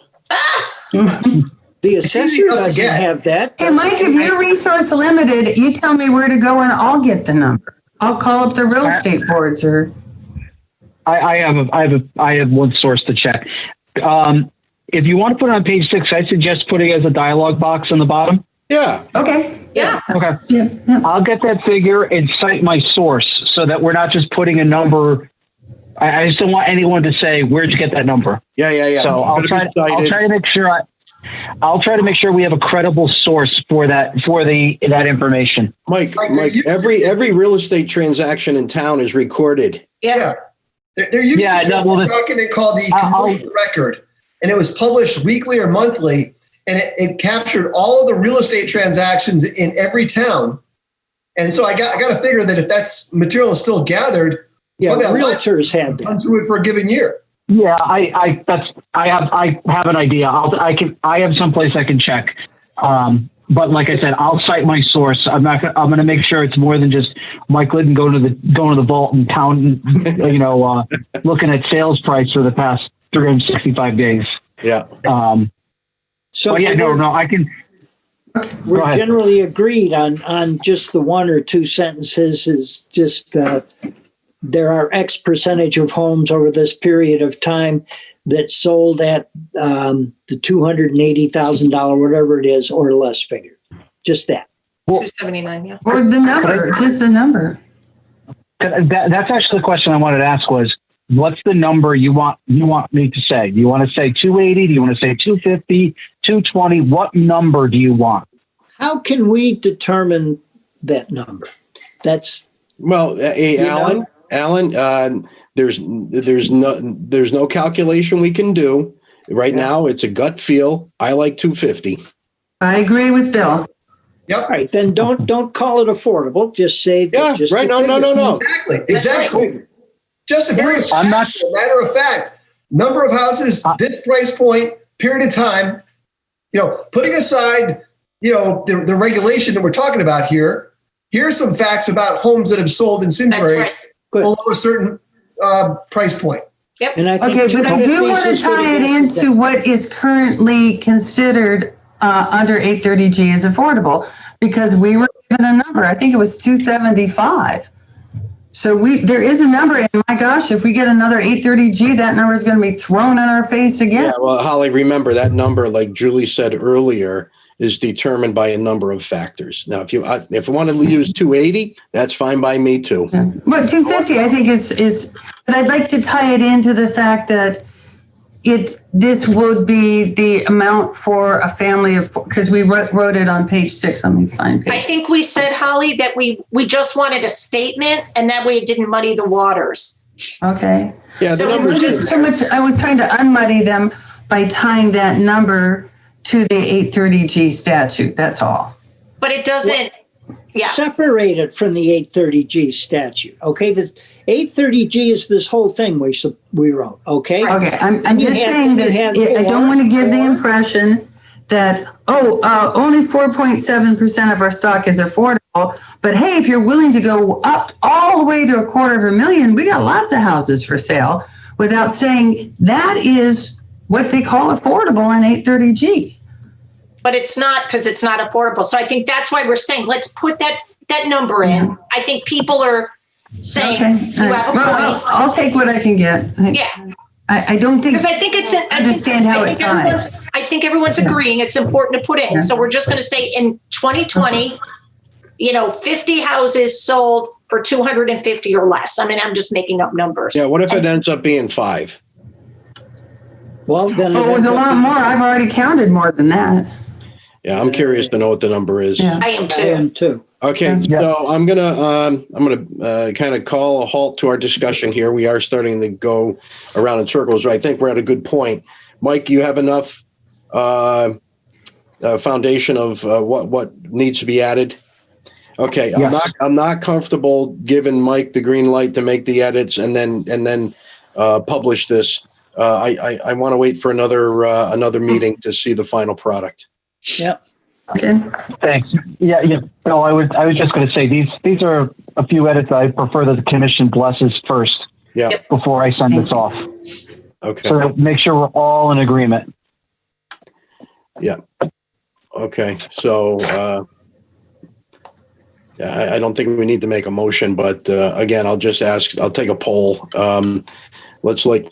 The assessor doesn't have that. Hey, Mike, if you're resource limited, you tell me where to go and I'll get the number. I'll call up the real estate boards or. I have one source to check. If you want to put it on page 6, I suggest putting it as a dialogue box on the bottom. Yeah. Okay. Yeah. Okay. Yeah. I'll get that figure and cite my source so that we're not just putting a number. I just don't want anyone to say, where'd you get that number? Yeah. So I'll try to make sure I'll try to make sure we have a credible source for that information. Mike, every real estate transaction in town is recorded. Yeah. There used to be a document called the commercial record, and it was published weekly or monthly, and it captured all of the real estate transactions in every town. And so I got to figure that if that's material is still gathered, realtors have that. Run through it for a given year. Yeah, I have an idea. I have someplace I can check. But like I said, I'll cite my source. I'm going to make sure it's more than just Mike Liddon going to the vault and counting, looking at sales price for the past 365 days. Yeah. So I can. We're generally agreed on just the one or two sentences is just there are X percentage of homes over this period of time that sold at the $280,000, whatever it is, or less figure. Just that. 279, yeah. Or the number, just the number. That's actually the question I wanted to ask was, what's the number you want me to say? Do you want to say 280? Do you want to say 250, 220? What number do you want? How can we determine that number? That's Alan, there's no calculation we can do right now. It's a gut feel. I like 250. I agree with Bill. Yep. All right, then don't call it affordable. Just say just right. No. Exactly. Just a very matter of fact, number of houses, this price point, period of time. Putting aside the regulation that we're talking about here. Here's some facts about homes that have sold in Simsbury below a certain price point. Yep. And I think but I do want to tie it into what is currently considered under 830G as affordable, because we were given a number. I think it was 275. So there is a number, and my gosh, if we get another 830G, that number is going to be thrown in our face again. Yeah, well, Holly, remember that number, like Julie said earlier, is determined by a number of factors. Now, if you want to use 280, that's fine by me too. Yeah. But 250, I think is. But I'd like to tie it into the fact that this would be the amount for a family of four, because we wrote it on page 6. Let me find page. I think we said, Holly, that we just wanted a statement, and that way it didn't muddy the waters. Okay. Yeah, So the numbers. So much. I was trying to unmuddy them by tying that number to the 830G statute. That's all. But it doesn't. Yeah. separate it from the 830G statute. Okay, the 830G is this whole thing we wrote. Okay. Okay, I'm just saying that I don't want to give the impression that only 4.7% of our stock is affordable. But hey, if you're willing to go up all the way to $250,000, we got lots of houses for sale. Without saying that is what they call affordable in 830G. but it's not because it's not affordable. So I think that's why we're saying, let's put that number in. I think people are saying, Okay. you have a Well, point. I'll take what I can get. Yeah. I don't think, Because I think it's, understand how it ties. I think everyone's agreeing it's important to put in. Yeah. So we're just going to say in 2020, 50 houses sold for 250 or less. I mean, I'm just making up numbers. Yeah, what if it ends up being 5? Well, then it was a lot more. I've already counted more than that. Yeah, I'm curious to know what the number is. Yeah. I am I too. am too. Okay, Yeah. so I'm gonna kind of call a halt to our discussion here. We are starting to go around in circles. I think we're at a good point. Mike, you have enough foundation of what needs to be added? Okay, Yes. I'm not comfortable giving Mike the green light to make the edits and then publish this. I want to wait for another meeting to see the final product. Yep. Okay. Thanks. Yeah. No, I was just going to say these are a few edits I prefer that the commission blesses first. Yeah. Yep. Before I send this off. Okay. So that make sure we're all in agreement. Yeah. Okay. So, yeah, I don't think we need to make a motion, but again, I'll just ask. I'll take a poll. Let's let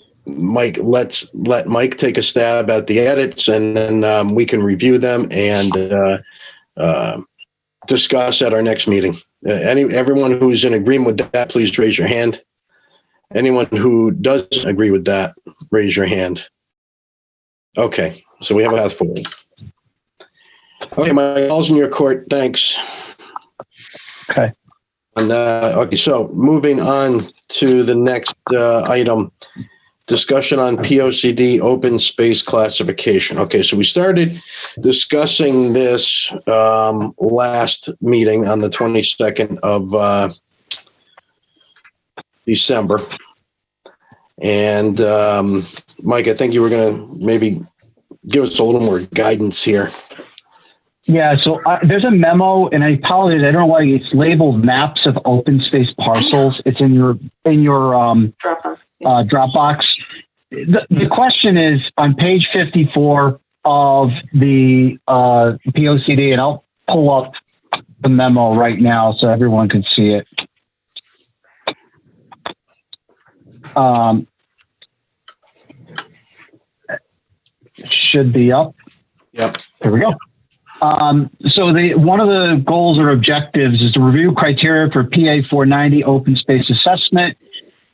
Mike take a stab at the edits, and then we can review them and discuss at our next meeting. Everyone who's in agreement with that, please raise your hand. Anyone who doesn't agree with that, raise your hand. Okay, so we have a path forward. Okay, my ball's in your court. Thanks. Okay. And okay, so moving on to the next item, discussion on POCD open space classification. Okay, so we started discussing this last meeting on the 22nd of December. And Mike, I think you were going to maybe give us a little more guidance here. Yeah, so there's a memo, and I apologize. I don't know why it's labeled maps of open space parcels. It's in your Dropbox. Dropbox. The question is on page 54 of the POCD, and I'll pull up the memo right now so everyone can see it. Should be up. Yep. There we go. So one of the goals or objectives is to review criteria for PA 490 open space assessment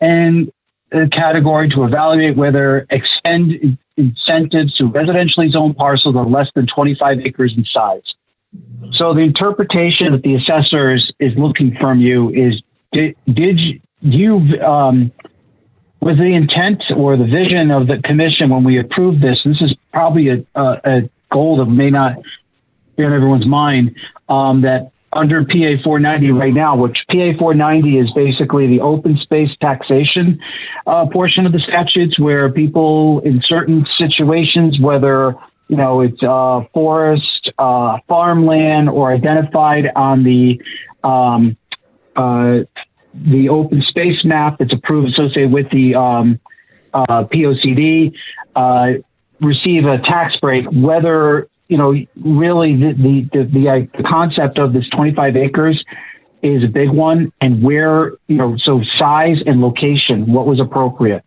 and a category to evaluate whether extend incentives to residentially zoned parcels of less than 25 acres in size. So the interpretation that the assessor is looking from you is, did you was the intent or the vision of the commission when we approved this? This is probably a goal that may not be on everyone's mind, that under PA 490 right now, which PA 490 is basically the open space taxation portion of the statutes, where people in certain situations, whether it's forest, farmland, or identified on the open space map that's approved associated with the POCD, receive a tax break, whether really the concept of this 25 acres is a big one, and where, so size and location, what was appropriate.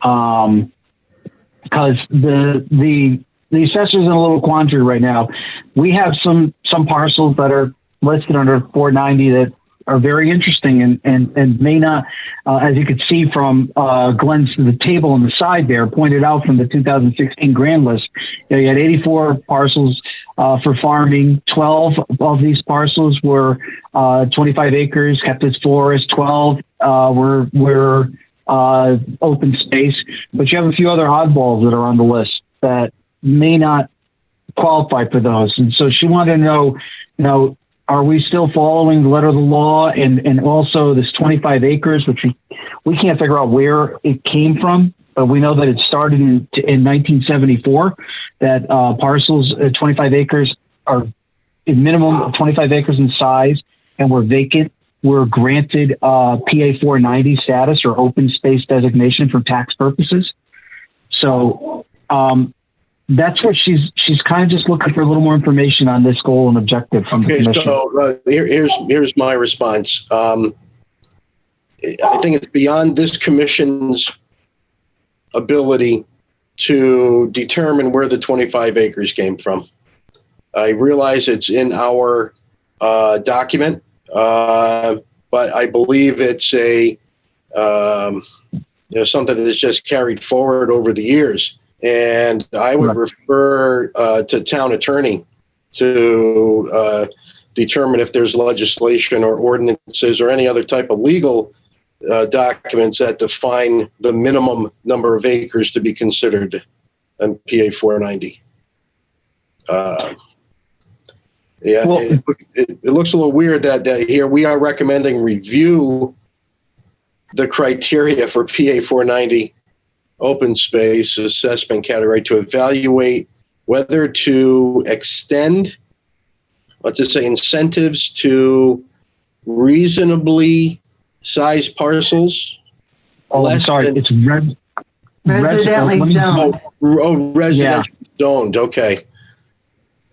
Because the assessor's in a little quandary right now. We have some parcels that are listed under 490 that are very interesting and may not, as you could see from Glenn's, the table on the side there, pointed out from the 2016 grand list. You had 84 parcels for farming. 12 of these parcels were 25 acres, kept as forest. 12 were open space. But you have a few other oddballs that are on the list that may not qualify for those. And so she wanted to know, are we still following the letter of the law, and also this 25 acres, which we can't figure out where it came from, but we know that it started in 1974, that parcels at 25 acres are a minimum of 25 acres in size and were vacant, were granted PA 490 status or open space designation for tax purposes. So That's what she's kind of just looking for a little more information on this goal and objective from the Okay, commission. so here's my response. I think it's beyond this commission's ability to determine where the 25 acres came from. I realize it's in our document, but I believe it's something that's just carried forward over the years. And I would refer to town attorney to determine if there's legislation or ordinances or any other type of legal documents that define the minimum number of acres to be considered in PA 490. It looks a little weird that here we are recommending review the criteria for PA 490 open space assessment category to evaluate whether to extend, let's just say, incentives to reasonably sized parcels. Oh, I'm sorry. It's Residentially zoned. Residential zoned. Okay.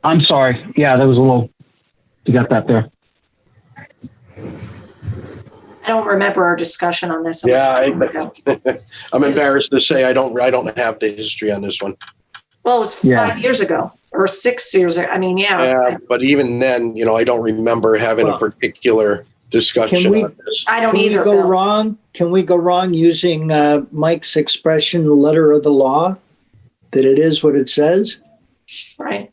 I'm sorry. Yeah, that was a little, you got that there. I don't remember our discussion on this. I'm embarrassed to say I don't have the history on this one. Well, it was 5 years ago or 6 years ago. I mean, Yeah, but even then, I don't remember having a particular discussion on this. I don't Can either. we go Bill. wrong? Can we go wrong using Mike's expression, the letter of the law, that it is what it says? Right.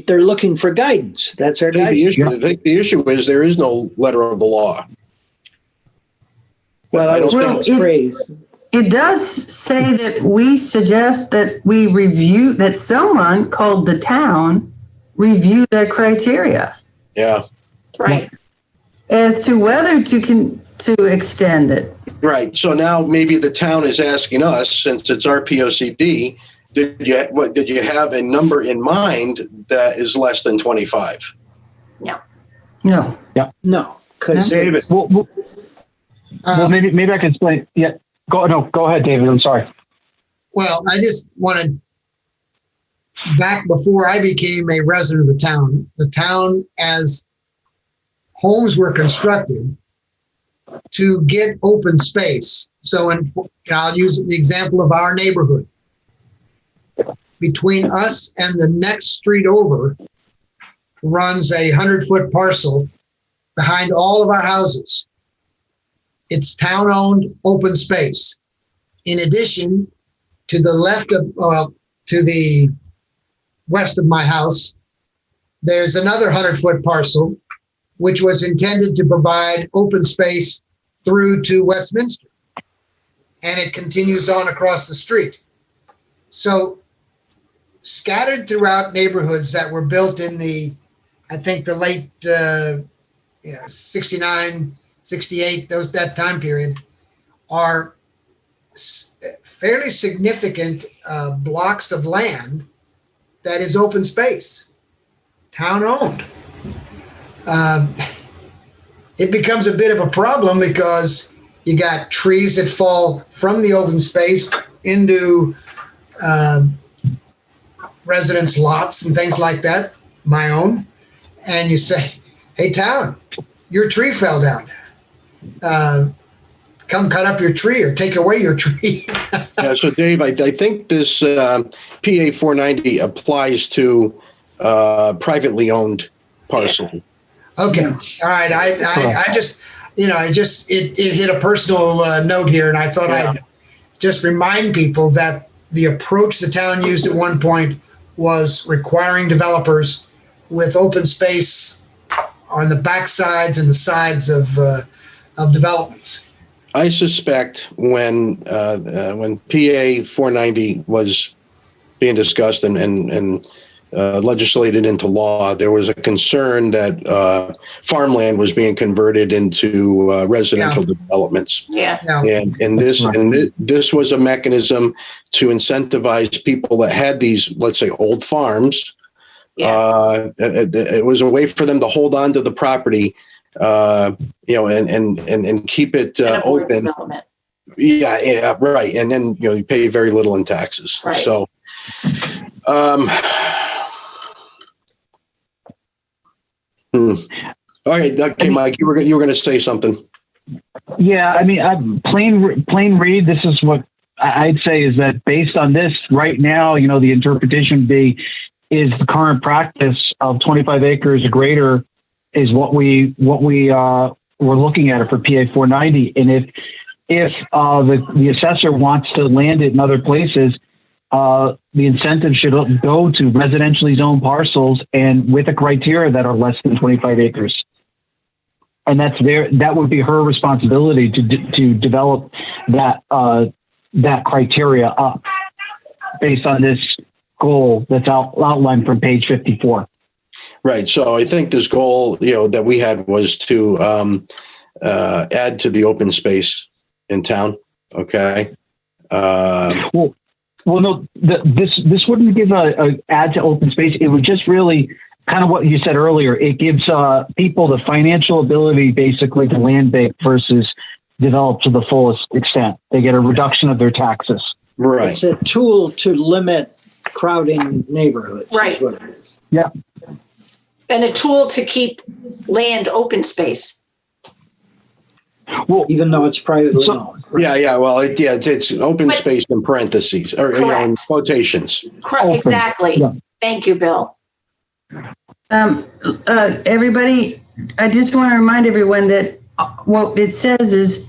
They're looking for guidance. That's our guidance. I think the issue is there is no letter of the law. Well, I don't think it's phrased. It does say that we suggest that we review, that someone called the town review their criteria Yeah. Right. as to whether to extend it. Right. So now maybe the town is asking us, since it's our POCD, did you have a number in mind that is less than 25? No. No, because David. Well, maybe I can explain. Yeah. Go ahead, David. I'm sorry. Well, I just wanted, back before I became a resident of the town, as homes were constructed to get open space. So I'll use the example of our neighborhood. Between us and the next street over runs a 100-foot parcel behind all of our houses. It's town-owned open space. In addition, to the left of, to the west of my house, there's another 100-foot parcel, which was intended to provide open space through to Westminster. And it continues on across the street. So scattered throughout neighborhoods that were built in the late 69, 68, that time period, are fairly significant blocks of land that is open space, town owned. It becomes a bit of a problem because you got trees that fall from the open space into residence lots and things like that, my own, and you say, hey, town, your tree fell down. Come cut up your tree or take away your tree. Yeah, so Dave, I think this PA 490 applies to privately owned parcel. Okay, all right. I just, it hit a personal note here, and I thought I'd just remind people that the approach the town used at one point was requiring developers with open space on the back sides and the sides of developments. I suspect when PA 490 was being discussed and legislated into law, there was a concern that farmland was being converted into residential developments. Yeah. And this was a mechanism to incentivize people that had these, let's say, old farms. It was a way for them to hold on to the property, and keep it open. Yeah, right. And then you pay very little in taxes. Right. So Um, okay, Mike, you were going to say something. Yeah, I mean, plain read. This is what I'd say is that based on this right now, the interpretation would be is the current practice of 25 acres or greater is what we're looking at it for PA 490. And if the assessor wants to land it in other places, the incentive should go to residentially zoned parcels and with a criteria that are less than 25 acres. And that would be her responsibility to develop that criteria up based on this goal that's outlined from page 54. Right. So I think this goal, that we had was to add to the open space in town. Okay. Well, no. This wouldn't give a add to open space. It would just really kind of what you said earlier. It gives people the financial ability, basically, to land bank versus develop to the fullest extent. They get a reduction of their taxes. Right. It's a tool to limit crowding neighborhoods. Right. Is what it is. Yeah. And a tool to keep land open space. Well, Even though it's privately owned. Right? Yeah. Well, it's open space in parentheses or in Correct. quotations. Correct. Open. Exactly. Yeah. Thank you, Bill. Everybody, I just want to remind everyone that what it says is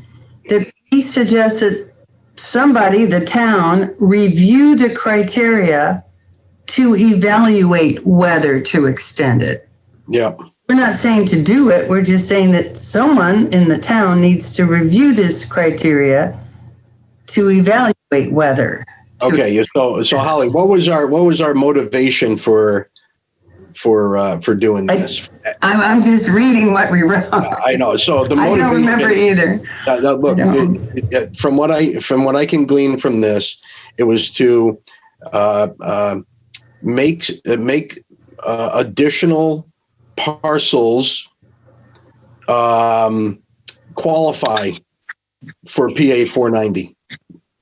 that he suggests that somebody, the town, review the criteria to evaluate whether to extend it. Yeah. We're not saying to do it. We're just saying that someone in the town needs to review this criteria to evaluate whether. Okay. So Holly, what was our motivation for doing this? I'm just reading what we wrote. I know. So the I motivation. don't remember either. Look, from what I can glean from this, it was to make additional parcels qualify for PA 490.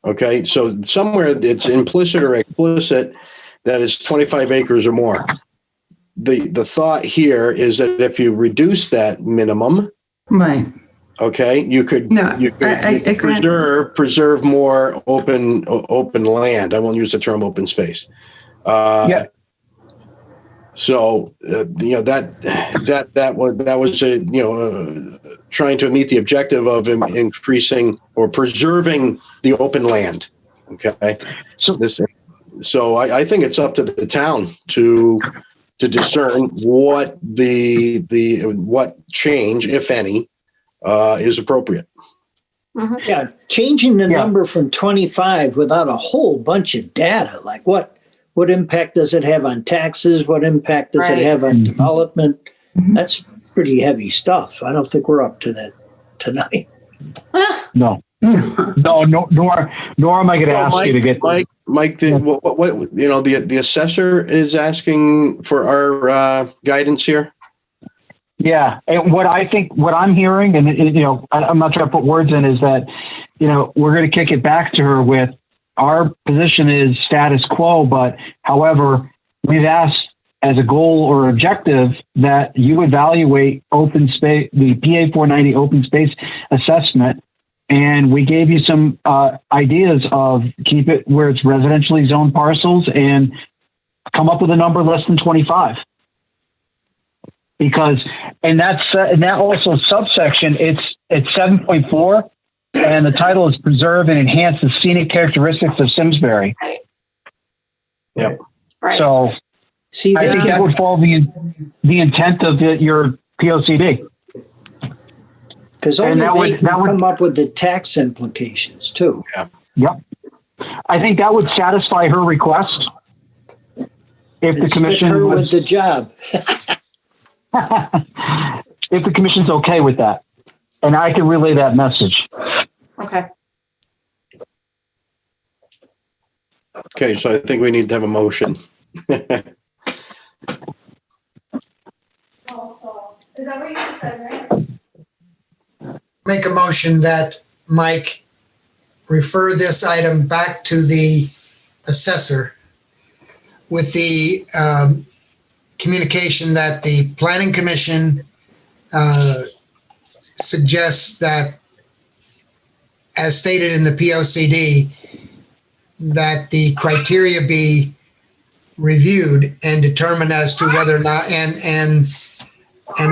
Okay, so somewhere it's implicit or explicit that it's 25 acres or more. The thought here is that if you reduce that minimum, Right. okay, you could preserve more open land. I won't use the term open space. Yeah. So that was trying to meet the objective of increasing or preserving the open land. Okay. So I think it's up to the town to discern what what change, if any, is appropriate. Mm-hmm. Yeah, changing the number from 25 without a whole bunch of data, like what impact does it have on taxes? What impact does it have on development? Mm-hmm. That's pretty heavy stuff. I don't think we're up to that tonight. No, nor am I going to ask you to get Mike. The assessor is asking for our guidance here. Yeah, and what I'm hearing, and I'm not trying to put words in, is that we're going to kick it back to her with our position is status quo, but however, we've asked as a goal or objective that you evaluate open space, the PA 490 open space assessment. And we gave you some ideas of keep it where it's residentially zoned parcels and come up with a number less than 25. Because, and that also subsection, it's 7.4, and the title is Preserve and Enhance the Scenic Characteristics of Simsbury. Yep. Right. So See, I think that would fall the intent of your POCD. Because only that they would come up with the tax implications too. Yeah. Yep. I think that would satisfy her request if the commission her was, with the job. if the commission's okay with that, and I can relay that message. Okay. Okay, so I think we need to have a motion. Is that what you just said, right? Make a motion that Mike refer this item back to the assessor with the communication that the Planning Commission suggests that, as stated in the POCD, that the criteria be reviewed and determined as to whether or not, and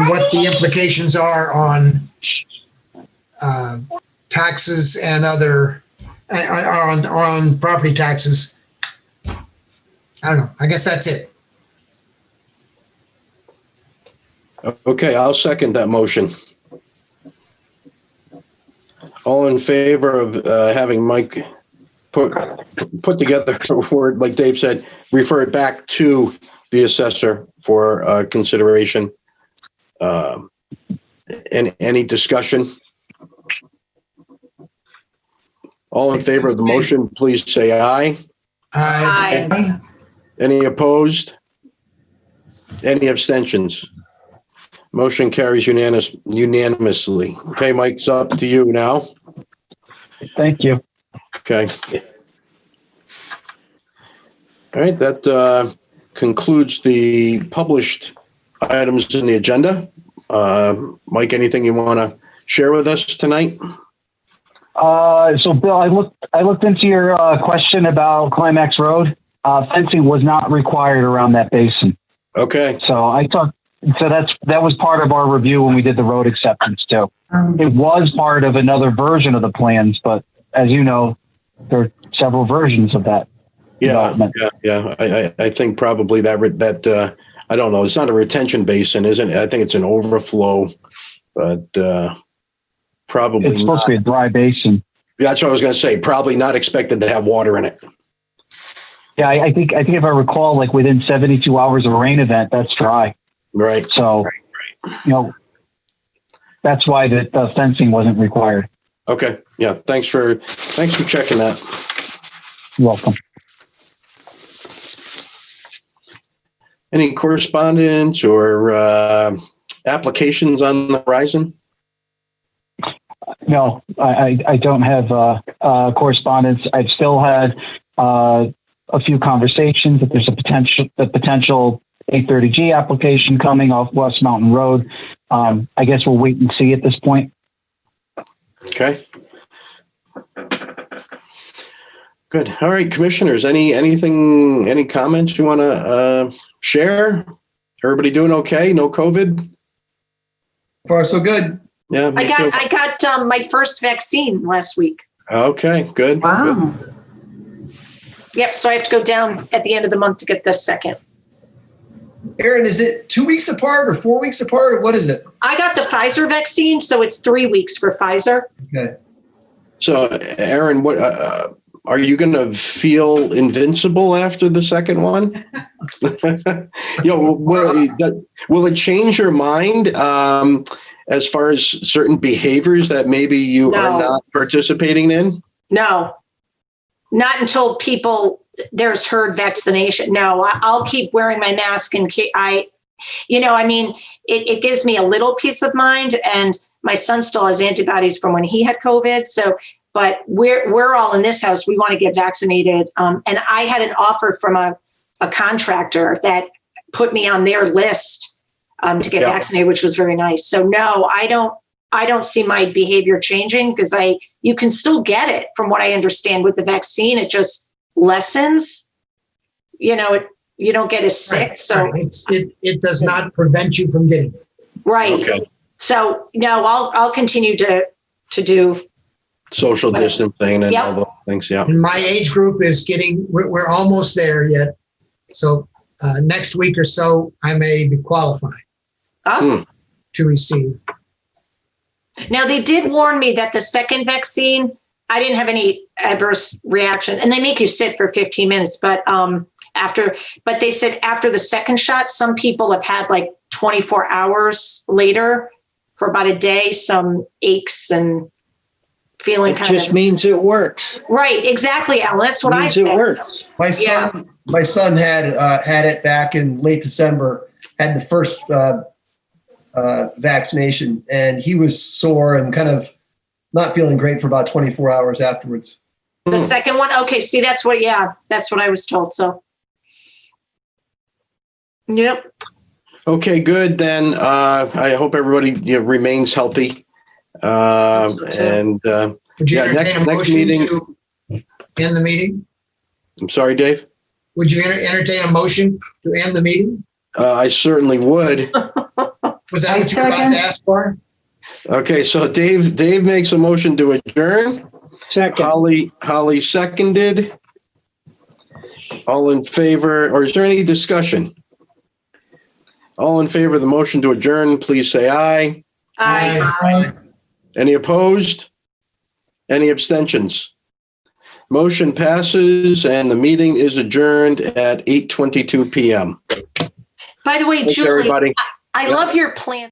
what the implications are on taxes and other, on property taxes. I don't know. I guess that's it. Okay, I'll second that motion. All in favor of having Mike put together a word, like Dave said, refer it back to the assessor for consideration. Any discussion? All in favor of the motion, please say aye. Aye. Any opposed? Any abstentions? Motion carries unanimously. Okay, Mike, it's up to you now. Thank you. Okay. All right, that concludes the published items in the agenda. Mike, anything you want to share with us tonight? So Bill, I looked into your question about Climax Road. Fencing was not required around that basin. Okay. So that was part of our review when we did the road acceptance too. It was part of another version of the plans, but as you know, there are several versions of that. Yeah. I think probably that I don't know. It's not a retention basin, isn't it? I think it's an overflow, but probably it's supposed to be a dry basin. Yeah, that's what I was going to say. Probably not expected to have water in it. Yeah, I think if I recall, like within 72 hours of a rain event, that's dry. Right. So, that's why the fencing wasn't required. Okay. Yeah. Thanks for checking that. You're welcome. Any correspondence or applications on the horizon? No, I don't have correspondence. I've still had a few conversations that there's a potential 830G application coming off West Mountain Road. I guess we'll wait and see at this point. Okay. Good. All right, commissioners, any comments you want to share? Everybody doing okay? No COVID? Far so good. Yeah. I got my first vaccine last week. Okay, good. Wow. Good. Yep. So I have to go down at the end of the month to get the second. Aaron, is it 2 weeks apart or 4 weeks apart, or what is it? I got the Pfizer vaccine, so it's 3 weeks for Pfizer. Okay. So, Aaron, what are you going to feel invincible after the second one? Will it change your mind as far as certain behaviors that maybe you are not participating in? No, not until there's herd vaccination. No, I'll keep wearing my mask in case it gives me a little peace of mind, and my son still has antibodies from when he had COVID. So, but we're all in this house. We want to get vaccinated. And I had an offer from a contractor that put me on their list to get vaccinated, which was very nice. So no, I don't see my behavior changing because you can still get it from what I understand with the vaccine. It just lessens, you don't get as sick. Right, so right. It does not prevent you from getting it. Right. Okay. So no, I'll continue to do social distancing and all those things. Yeah. And my age group is we're almost there yet. So next week or so, I may be qualified to receive. Now, they did warn me that the second vaccine, I didn't have any adverse reaction, and they make you sit for 15 minutes. But they said after the second shot, some people have had like 24 hours later for about a day, some aches and feeling It just means it works. Right. Exactly, Alan. That's what I said. It works. My son had it back in late December, had the first vaccination, and he was sore and kind of not feeling great for about 24 hours afterwards. The second one? Okay. See, that's what I was told. So Yep. Okay, good. Then I hope everybody remains healthy. And Would you Yeah, entertain a next motion meeting- to end the meeting? I'm sorry, Dave. Would you entertain a motion to end the meeting? I certainly would. Was that I what you were about second. to ask for? Okay, so Dave makes a motion to adjourn. Second. Holly seconded. All in favor, or is there any discussion? All in favor of the motion to adjourn, please say aye. Aye. Any opposed? Any abstentions? Motion passes and the meeting is adjourned at 8:22 PM. By the way, Thanks, Julie, everybody. I love your plan.